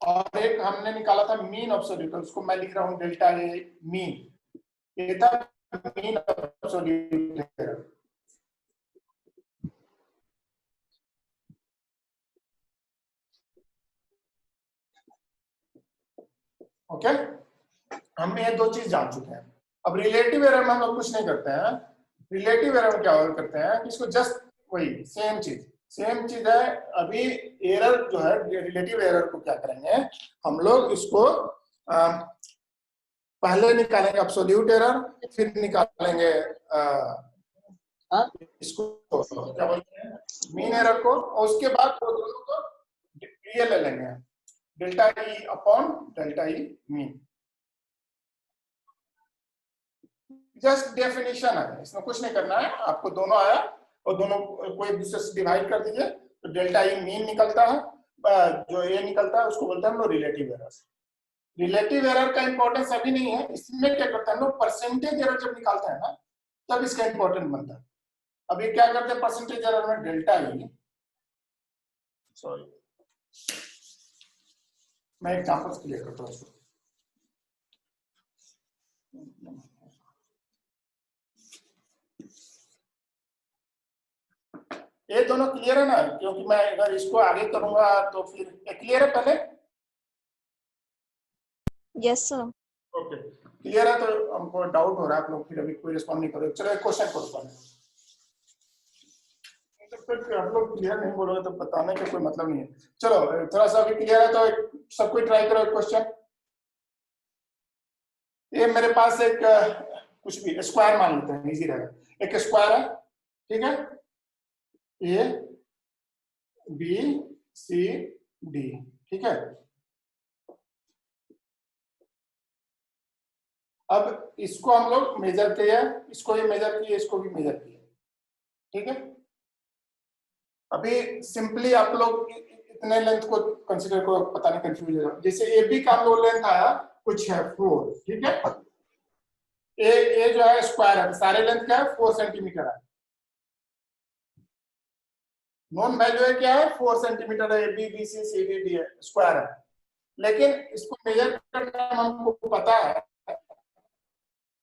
और एक हमने निकाला था मीन एब्सोल्यूट, उसको मैं लिख रहा हूं डेल्टा ए मीन, ये था मीन एब्सोल्यूट एरर। ओके, हम ये दो चीज जान चुके हैं। अब रिलेटिव एरर में हम लोग कुछ नहीं करते हैं। रिलेटिव एरर में क्या करते हैं कि इसको जस्ट वही सेम चीज है। अभी एरर जो है, रिलेटिव एरर को क्या करेंगे हम लोग, इसको पहले निकालेंगे एब्सोल्यूट एरर, फिर निकालेंगे इसको क्या बोलते हैं मीन एरर को, और उसके बाद वो दोनों को ये ले लेंगे delta E upon delta E mean. Just definition है, इसमें कुछ नहीं करना है आपको। दोनों आया और दोनों को एक दूसरे से डिवाइड कर दीजिए तो डेल्टा ई मीन निकलता है, जो ये निकलता है उसको बोलते हैं हम लोग रिलेटिव एरर। रिलेटिव एरर का इंपॉर्टेंस अभी नहीं है। इसमें क्या करते हैं हम लोग, परसेंटेज एरर जब निकालते हैं ना तब इसका इंपॉर्टेंट बनता है। अभी क्या करते हैं परसेंटेज एरर में, डेल्टा ई, सॉरी मैं एग्जांपल्स क्लियर करता हूँ इसको। ये दोनों क्लियर है ना, क्योंकि मैं अगर इसको आगे करूंगा तो फिर क्लियर है पहले? Yes, sir. ओके, क्लियर है। तो हमको डाउट हो रहा है, आप लोग फिर अभी कोई रिस्पॉन्ड नहीं करोगे। चलो एक क्वेश्चन करो पहले, तो आप लोग क्लियर नहीं बोलोगे तो बताने का कोई मतलब नहीं है। चलो थोड़ा सा अभी क्लियर है तो सब कोई ट्राई करो एक क्वेश्चन। ये मेरे पास एक कुछ भी स्क्वायर मान लेते हैं, इजी रहेगा। एक स्क्वायर है, ठीक है, ए बी सी डी, ठीक है। अब इसको हम लोग मेजर किया, इसको भी मेजर किए, इसको भी मेजर किए, ठीक है। अभी सिंपली आप लोग इतने लेंथ को कंसीडर करो, पता नहीं कंफ्यूज हो जाए। जैसे ए बी का हम लोग लेंथ आया कुछ है 4, ठीक है। ए जो है स्क्वायर है, सारे लेंथ क्या है 4 सेंटीमीटर है। नॉन वैल्यू है क्या है 4 सेंटीमीटर है, A B B C C D D है, स्क्वायर है। लेकिन इसको मेजर करना हमको पता है,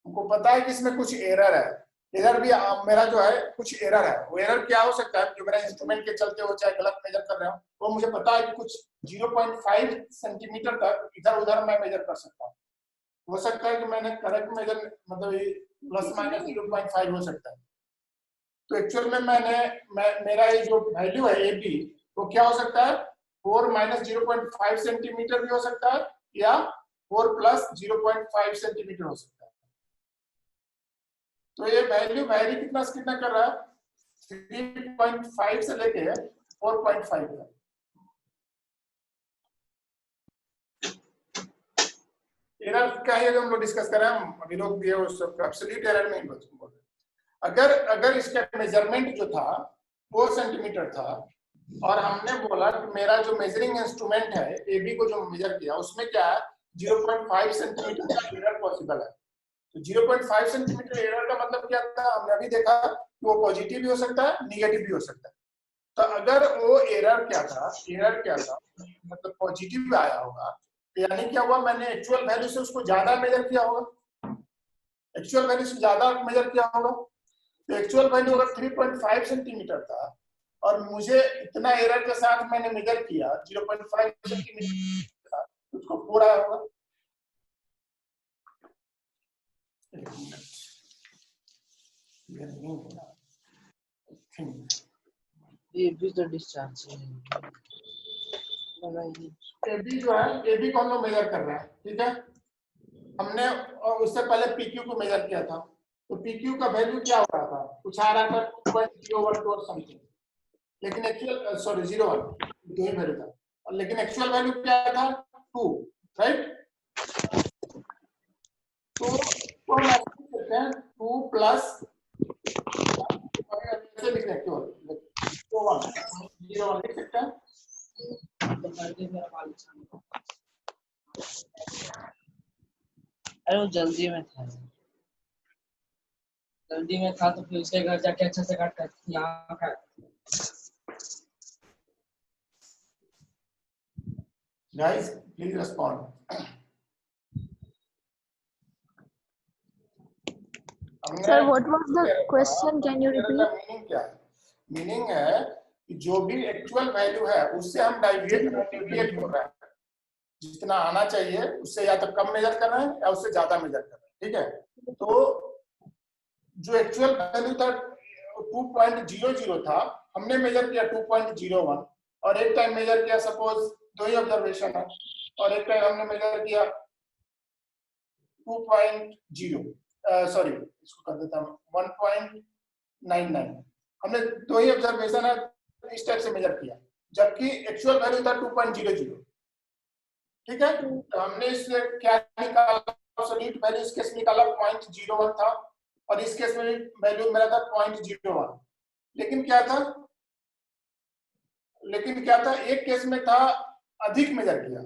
कि इसमें कुछ एरर है। एरर भी मेरा जो है कुछ एरर है। वो एरर क्या हो सकता है, जो मेरा इंस्ट्रूमेंट के चलते हो चाहे गलत मेजर कर रहे हो, वो मुझे पता है कि कुछ 0.5 सेंटीमीटर तक इधर उधर मैं मेजर कर सकता हूँ। हो सकता है कि मैंने करेक्ट मेजर मतलब प्लस माइनस 0.5 हो सकता है। तो एक्चुअल में मेरा ये जो वैल्यू है ए बी, वो क्या हो सकता है 4 माइनस 0.5 सेंटीमीटर भी हो सकता है, या 4 प्लस 0.5 सेंटीमीटर हो सकता है। तो ये वैल्यू वैरी कितना कर रहा है, 3.5 से लेके 4.5 तक। एरर क्या है जो हम लोग डिस्कस कर रहे हैं, हम अभी लोग दिए उस एब्सोल्यूट एरर में ही बोल रहे हैं। अगर इसका मेजरमेंट जो था 4 सेंटीमीटर था, और हमने बोला कि मेरा जो मेजरिंग इंस्ट्रूमेंट है ए बी को जो मेजर किया उसमें क्या है 0.5 सेंटीमीटर का एरर पॉसिबल है। तो 0.5 सेंटीमीटर एरर का मतलब क्या था, हमने अभी देखा कि वो पॉजिटिव भी हो सकता है, निगेटिव भी हो सकता है। तो अगर वो एरर क्या था मतलब पॉजिटिव आया होगा, तो यानी क्या हुआ, मैंने एक्चुअल वैल्यू से उसको ज्यादा मेजर किया होगा, एक्चुअल वैल्यू से ज्यादा मेजर किया होगा। तो एक्चुअल वैल्यू अगर 3.5 सेंटीमीटर था और मुझे इतना एरर के साथ मैंने मेजर किया 0.5 सेंटीमीटर, उसको पूरा होगा। ये भी तो डिस्चार्ज है। AB जो है, AB को हम लोग मेजर कर रहे हैं, ठीक है। हमने उससे पहले PQ को मेजर किया था, तो PQ का वैल्यू क्या हो रहा था, कुछ आ रहा था 2.012 और समथिंग, लेकिन एक्चुअल सॉरी 0.1 दो ही वैल्यू था, और लेकिन एक्चुअल वैल्यू क्या था 2, राइट। तो हम ऐसे लिख सकते हैं 2 प्लस ऐसे लिख रहे हैं केवल 0.1 लिख सकते हैं। अरे वो जल्दी में था, तो फिर उसके घर जाके अच्छा से काट कर यहाँ काट। Guys, please respond. Sir, what was the question? Can you repeat? Meaning क्या है? मीनिंग है कि जो भी एक्चुअल वैल्यू है उससे हम डेविएट कर रहे हैं, जितना आना चाहिए उससे या तो कम मेजर कर रहे हैं या उससे ज्यादा मेजर कर रहे हैं, ठीक है। तो जो एक्चुअल वैल्यू था 2.00 था, हमने मेजर किया 2.01, और एक टाइम मेजर किया, सपोज दो ही ऑब्जर्वेशन है, और एक टाइम हमने मेजर किया 2.0 सॉरी इसको कर देता हूँ 1.99, हमने दो ही ऑब्जर्वेशन है इस टाइप से मेजर किया, जबकि एक्चुअल वैल्यू था 2.00, ठीक है। तो हमने इससे क्या निकाला, एब्सोल्यूट वैल्यू इस केस में निकाला 0.01 था, और इस केस में वैल्यू मेरा था 0.01, लेकिन क्या था एक केस में था अधिक मेजर किया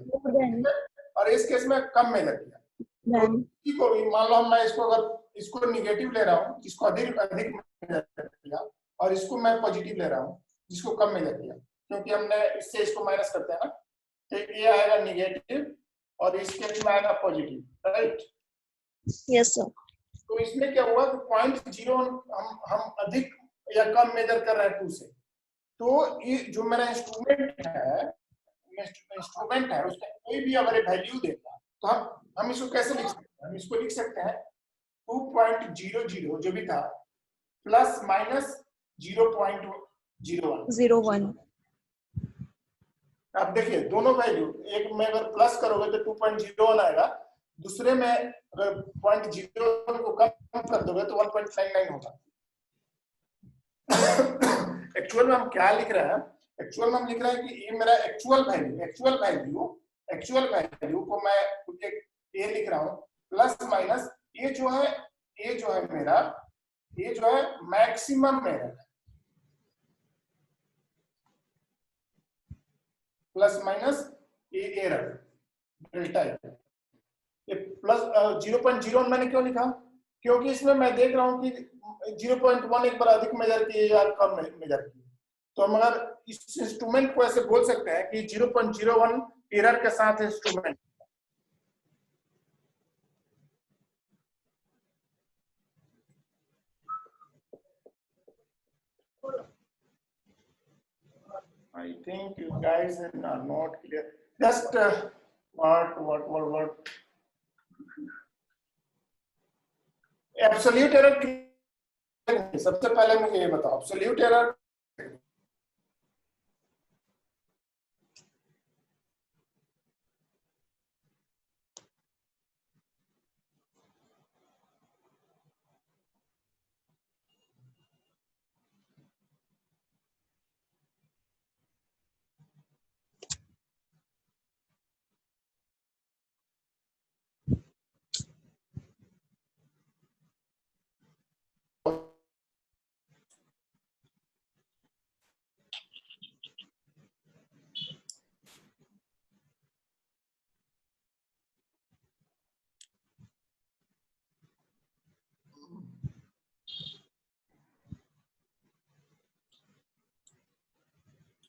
और इस केस में कम मेजर किया। तो किसी को भी मान लो मैं इसको अगर इसको निगेटिव ले रहा हूँ जिसको अधिक मेजर किया, और इसको मैं पॉजिटिव ले रहा हूँ जिसको कम मेजर किया, क्योंकि हमने इससे इसको माइनस करते हैं ना, तो ये आएगा निगेटिव और इस केस में आएगा पॉजिटिव, राइट। Yes, sir. तो इसमें क्या हुआ कि 0.0 हम अधिक या कम मेजर कर रहे हैं 2 से, तो ये जो मेरा इंस्ट्रूमेंट है उसका कोई भी अगर वैल्यू देता तो हम इसको कैसे लिख सकते हैं, हम इसको लिख सकते हैं 2.00 जो भी था प्लस माइनस 0.01 0.1. आप देखिए दोनों वैल्यू, एक में अगर प्लस करोगे तो 2.01 आएगा, दूसरे में अगर 0.01 को कम कर दोगे तो 1.99 होगा। एक्चुअल में हम क्या लिख रहे हैं, एक्चुअल में हम लिख रहे हैं कि ये मेरा एक्चुअल वैल्यू को मैं एक ये लिख रहा हूँ प्लस माइनस ये जो है मेरा ये जो है मैक्सिमम एरर है, प्लस माइनस ये एरर डेल्टा ये प्लस 0.01 मैंने क्यों लिखा, क्योंकि इसमें मैं देख रहा हूँ कि 0.1 एक बार अधिक मेजर किए या कम मेजर किए, तो हम अगर इस इंस्ट्रूमेंट को ऐसे बोल सकते हैं कि 0.01 एरर के साथ instrument. I think you guys are not clear. Just what? Absolute error. सबसे पहले मुझे ये बताओ, absolute error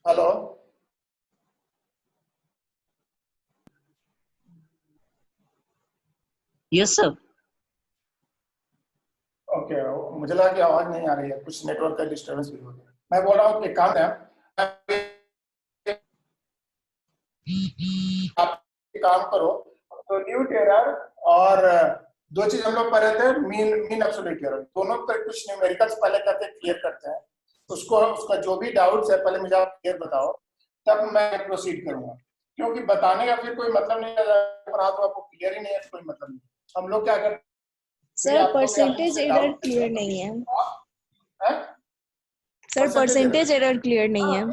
hello yes sir. Okay मुझे लगा कि आवाज नहीं आ रही है, कुछ नेटवर्क का डिस्टर्बेंस भी हो गया। मैं बोल रहा हूँ कि काम है आप काम करो, तो न्यूट एरर और दो चीज हम लोग पढ़ रहे थे, मीन एब्सोल्यूट एरर, दोनों पर कुछ न्यूमेरिकल्स पहले करके क्लियर करते हैं, उसका जो भी डाउट्स है पहले मुझे आप क्लियर बताओ, तब मैं प्रोसीड करूंगा, क्योंकि बताने का फिर कोई मतलब नहीं है, पर तो आपको क्लियर ही नहीं है तो कोई मतलब नहीं। हम लोग क्या करते सर परसेंटेज एरर क्लियर नहीं है। हैं? सर परसेंटेज एरर क्लियर नहीं है।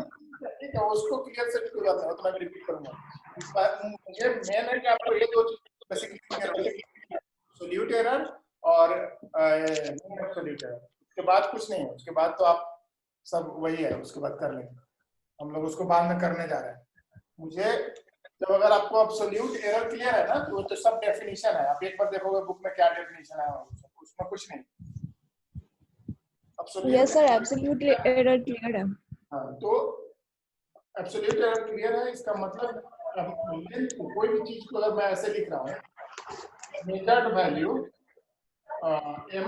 ठीक है, उसको क्लियर से भी कोई बात नहीं, तो मैं रिपीट करूंगा। मुझे मेन है कि आपको ये दो चीज बेसिकली क्लियर हो, सोल्यूट एरर और नॉन एब्सोल्यूट एरर। उसके बाद कुछ नहीं है, उसके बाद तो आप सब वही है, उसके बाद कर लेंगे हम लोग, उसको बाद में करने जा रहे हैं। मुझे जब अगर आपको एब्सोल्यूट एरर क्लियर है ना, तो सब डेफिनेशन है, आप एक बार देखोगे बुक में क्या डेफिनेशन है, उसमें कुछ नहीं। Yes sir absolute error clear है। हाँ, तो एब्सोल्यूट एरर क्लियर है, इसका मतलब कोई भी चीज को अगर मैं ऐसे लिख रहा हूँ, measured value m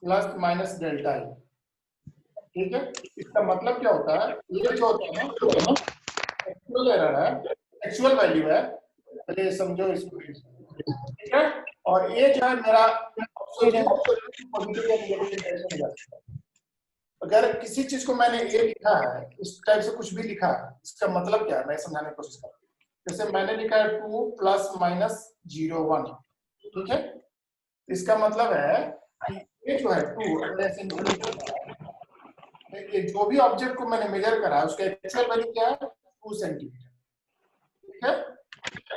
plus minus delta i, ठीक है, इसका मतलब क्या होता है, ये जो होता है ना एक्चुअल एरर है, एक्चुअल वैल्यू है, पहले समझो इसको, ठीक है, और ये जो है मेरा पॉजिटिव या नेगेटिव डायरेक्शन में जा सकता है। अगर किसी चीज को मैंने ये लिखा है, इस टाइप से कुछ भी लिखा है, इसका मतलब क्या है, मैं समझाने की कोशिश कर रहा हूँ। जैसे मैंने लिखा है 2 प्लस माइनस 0 1, ठीक है, इसका मतलब है कि ये जो है 2 सेंटीमीटर, ये जो भी ऑब्जेक्ट को मैंने मेजर करा है उसका एक्चुअल वैल्यू क्या है, 2 सेंटीमीटर, ठीक है।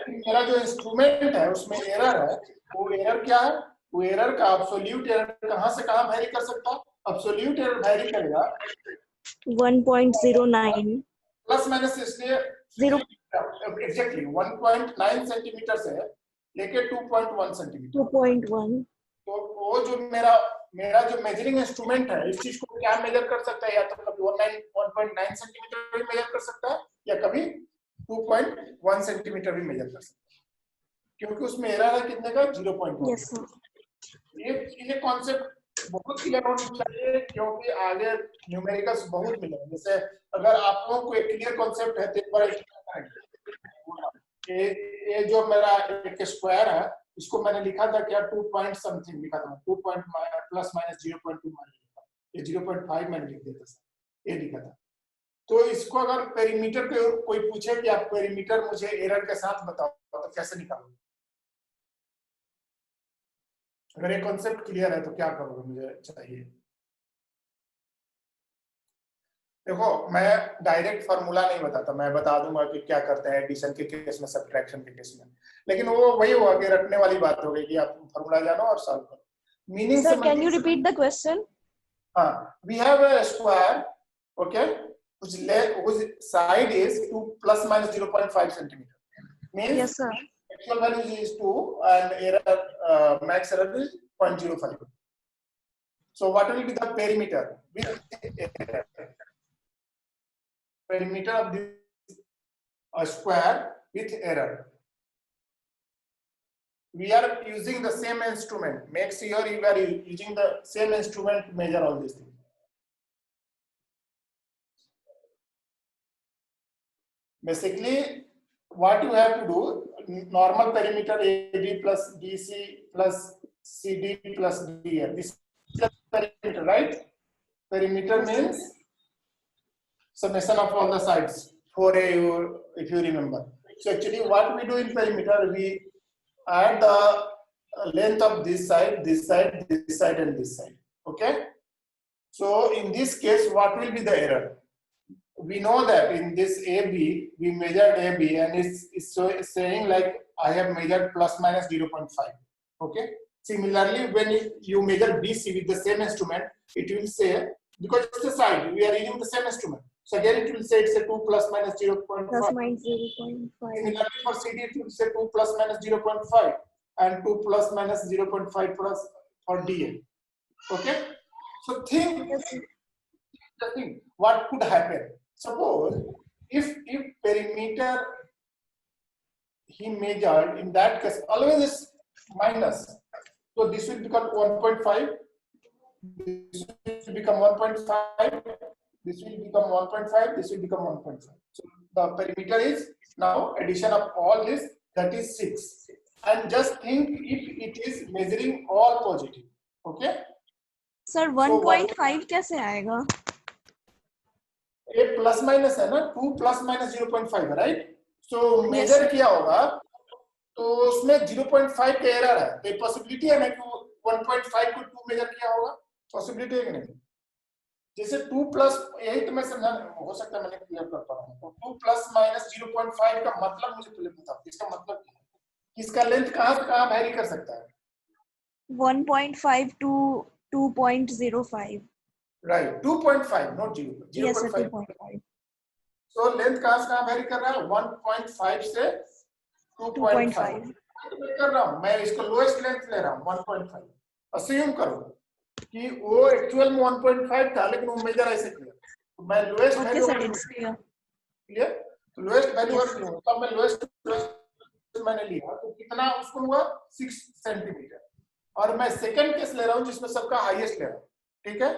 मेरा जो इंस्ट्रूमेंट है उसमें एरर है, वो एरर क्या है, वो एरर का एब्सोल्यूट एरर कहां से कहां वेरी कर सकता है, एब्सोल्यूट एरर वेरी करेगा 1.09 प्लस माइनस, इसलिए 0 एग्जैक्टली 1.9 सेंटीमीटर से लेके 2.1 सेंटीमीटर, 2.1। तो वो जो मेरा जो मेजरिंग इंस्ट्रूमेंट है, इस चीज को क्या मेजर कर सकता है, या तो कभी 1.9 सेंटीमीटर भी मेजर कर सकता है, या कभी 2.1 सेंटीमीटर भी मेजर कर सकता है, क्योंकि उसमें एरर है कितने का, 0.1। Yes sir. ये कॉन्सेप्ट बहुत क्लियर होना चाहिए, क्योंकि आगे न्यूमेरिकल्स बहुत मिलेंगे। जैसे अगर आप लोगों को एक क्लियर कॉन्सेप्ट है तो एक बार ये जो मेरा एक स्क्वायर है, इसको मैंने लिखा था क्या, 2 पॉइंट समथिंग लिखा था, 2 पॉइंट प्लस माइनस 0.2 मैंने लिखा, ये 0.5 मैंने लिख दिया था, ये लिखा था। तो इसको अगर पेरीमीटर पे कोई पूछे कि आप पेरीमीटर मुझे एरर के साथ बताओ, तो कैसे निकालोगे? अगर ये कॉन्सेप्ट क्लियर है तो क्या करोगे, मुझे चाहिए। देखो, मैं डायरेक्ट फार्मूला नहीं बताता, मैं बता दूंगा कि क्या करते हैं एडिशन के केस में, सब्ट्रैक्शन के केस में, लेकिन वो वही हुआ कि रटने वाली बात हो गई कि आप फार्मूला जानो और सॉल्व करो। Meaning sir can you repeat the question? हाँ, we have a square, okay, whose side is 2 plus minus 0.5 centimeter. Means Yes sir. actual value is 2 and error, max error is 0.05. So what will be the perimeter with error? Perimeter of this a square with error. We are using the same instrument. Make sure you are using the same instrument to measure all these things. Basically, what you have to do, normal perimeter AD plus BC plus CD plus DF. This is the perimeter, right? Perimeter means summation of all the sides, 4A, if you remember. So actually what we do in perimeter, we add the length of this side, this side, this side, and this side. Okay? So in this case, what will be the error? We know that in this AB, we measured AB and it's saying like I have measured plus minus 0.5. Okay? Similarly, when you measure BC with the same instrument, it will say, because it's the side, we are using the same instrument. So again, it will say it's a 2 plus minus 0.5. Plus minus 0.5. Similarly, for CD, it will say 2 plus minus 0.5 and 2 plus minus 0.5 plus for DA. Okay? So think what could happen. Suppose if perimeter he measured, in that case always is minus, so this will become 1.5, this will become 1.5, this will become 1.5, this will become 1.5. So the perimeter is now addition of all this, that is 6. And just think if it is measuring all positive. Okay? Sir 1.5 कैसे आएगा? ये plus minus है ना, 2 plus minus 0.5 है, right? So major किया होगा तो उसमें 0.5 का एरर है, तो पॉसिबिलिटी है ना कि 1.5 को 2 मेजर किया होगा, पॉसिबिलिटी है कि नहीं? जैसे 2 प्लस, यही तो मैं समझा, हो सकता है मैंने क्लियर कर पा रहा हूँ। तो 2 प्लस माइनस 0.5 का मतलब मुझे पहले बताओ, इसका मतलब क्या है? इसका लेंथ कहाँ से कहाँ वेरी कर सकता है? 1.5 to 2.05. Right, 2.5 not 0, Yes, sir, 0.5। 2.5. So length कहाँ से कहाँ वेरी कर रहा है? 1.5 से 2.5 कर रहा हूँ मैं, इसको लोएस्ट लेंथ ले रहा हूँ 1.5। अस्यूम करो कि वो एक्चुअल में 1.5 था, लेकिन वो मेजर ऐसे किया, तो मैं lowest Okay, value sir, it's clear. Clear, तो लोएस्ट वैल्यू Yes. और लूं, तब मैं लोएस्ट मैंने लिया तो कितना उसको हुआ 6 सेंटीमीटर, और मैं सेकंड केस ले रहा हूँ जिसमें सबका हाईएस्ट ले रहा हूँ, ठीक है?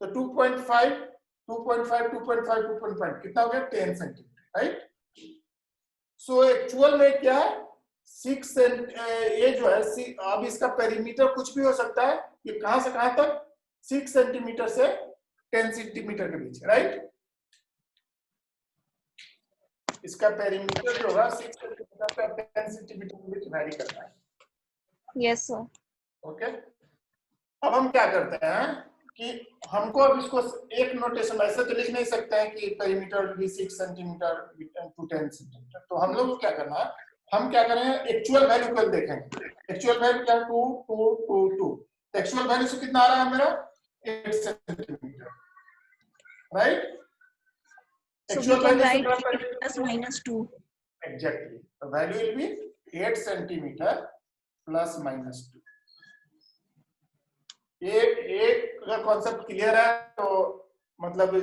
तो 2.5 2.5 2.5 2.5 कितना हो गया? 10 सेंटीमीटर, राइट? सो एक्चुअल में क्या है? 6 ये जो है अब इसका पेरीमीटर कुछ भी हो सकता है, ये कहां से कहां तक? 6 सेंटीमीटर से 10 सेंटीमीटर के बीच, राइट? इसका पेरीमीटर जो होगा 6 सेंटीमीटर से 10 सेंटीमीटर के बीच वैरी करता है। Yes, sir. ओके, अब हम क्या करते हैं कि हमको अब इसको एक नोटेशन ऐसे तो लिख नहीं सकते हैं कि पेरीमीटर भी 6 सेंटीमीटर टू 10 सेंटीमीटर, तो हम लोग को क्या करना है, हम क्या करेंगे, एक्चुअल वैल्यू कल देखेंगे। एक्चुअल वैल्यू क्या? 2 2 2 2, एक्चुअल वैल्यू से कितना आ रहा है मेरा? 8 centimetre, right? So we actual can value से write मेरा 8 plus minus 2. Exactly, the value will be 8 centimetre plus minus 2। ये एक अगर कॉन्सेप्ट क्लियर है तो मतलब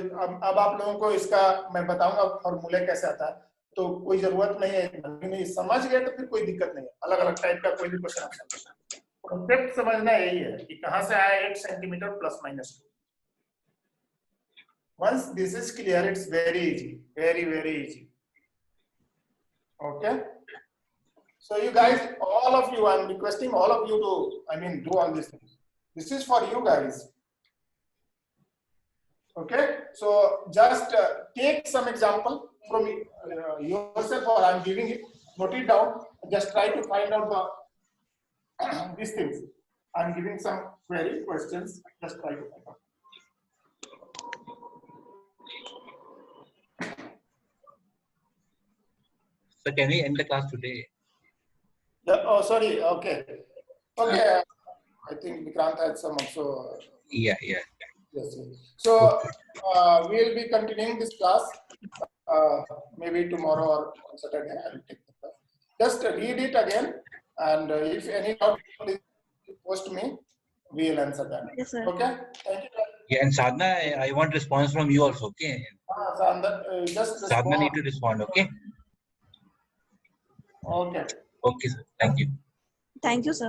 अब आप लोगों को इसका मैं बताऊंगा फॉर्मूला कैसे आता है, तो कोई जरूरत नहीं है, नहीं समझ गए तो फिर कोई दिक्कत नहीं है, अलग अलग टाइप का कोई भी क्वेश्चन आ सकता है, कॉन्सेप्ट समझना यही है कि कहां से आया 8 centimetre plus minus 2। once this is clear, it's very easy, very easy. Okay, so you guys, all of you, I'm requesting all of you to, I mean, do all these things. This is for you guys. Okay, so just take some example from yourself, or I'm giving it, note it down, just try to find out the these things. I'm giving some query questions, just try to find out. So can we end the class today? Yeah, oh sorry, okay, I think Vikrant had some also. Yeah. Yes, yes. So we'll be continuing this class maybe tomorrow or on Saturday. I will take the class. Just read it again, and if any doubt, please post me. We will answer that. Yes, sir. Okay. Thank you. Yeah, and Sadhana, I want response from you also. Okay. Just Sadhana need respond. to respond. Okay. Okay. Okay, sir. Thank you. Thank you, sir.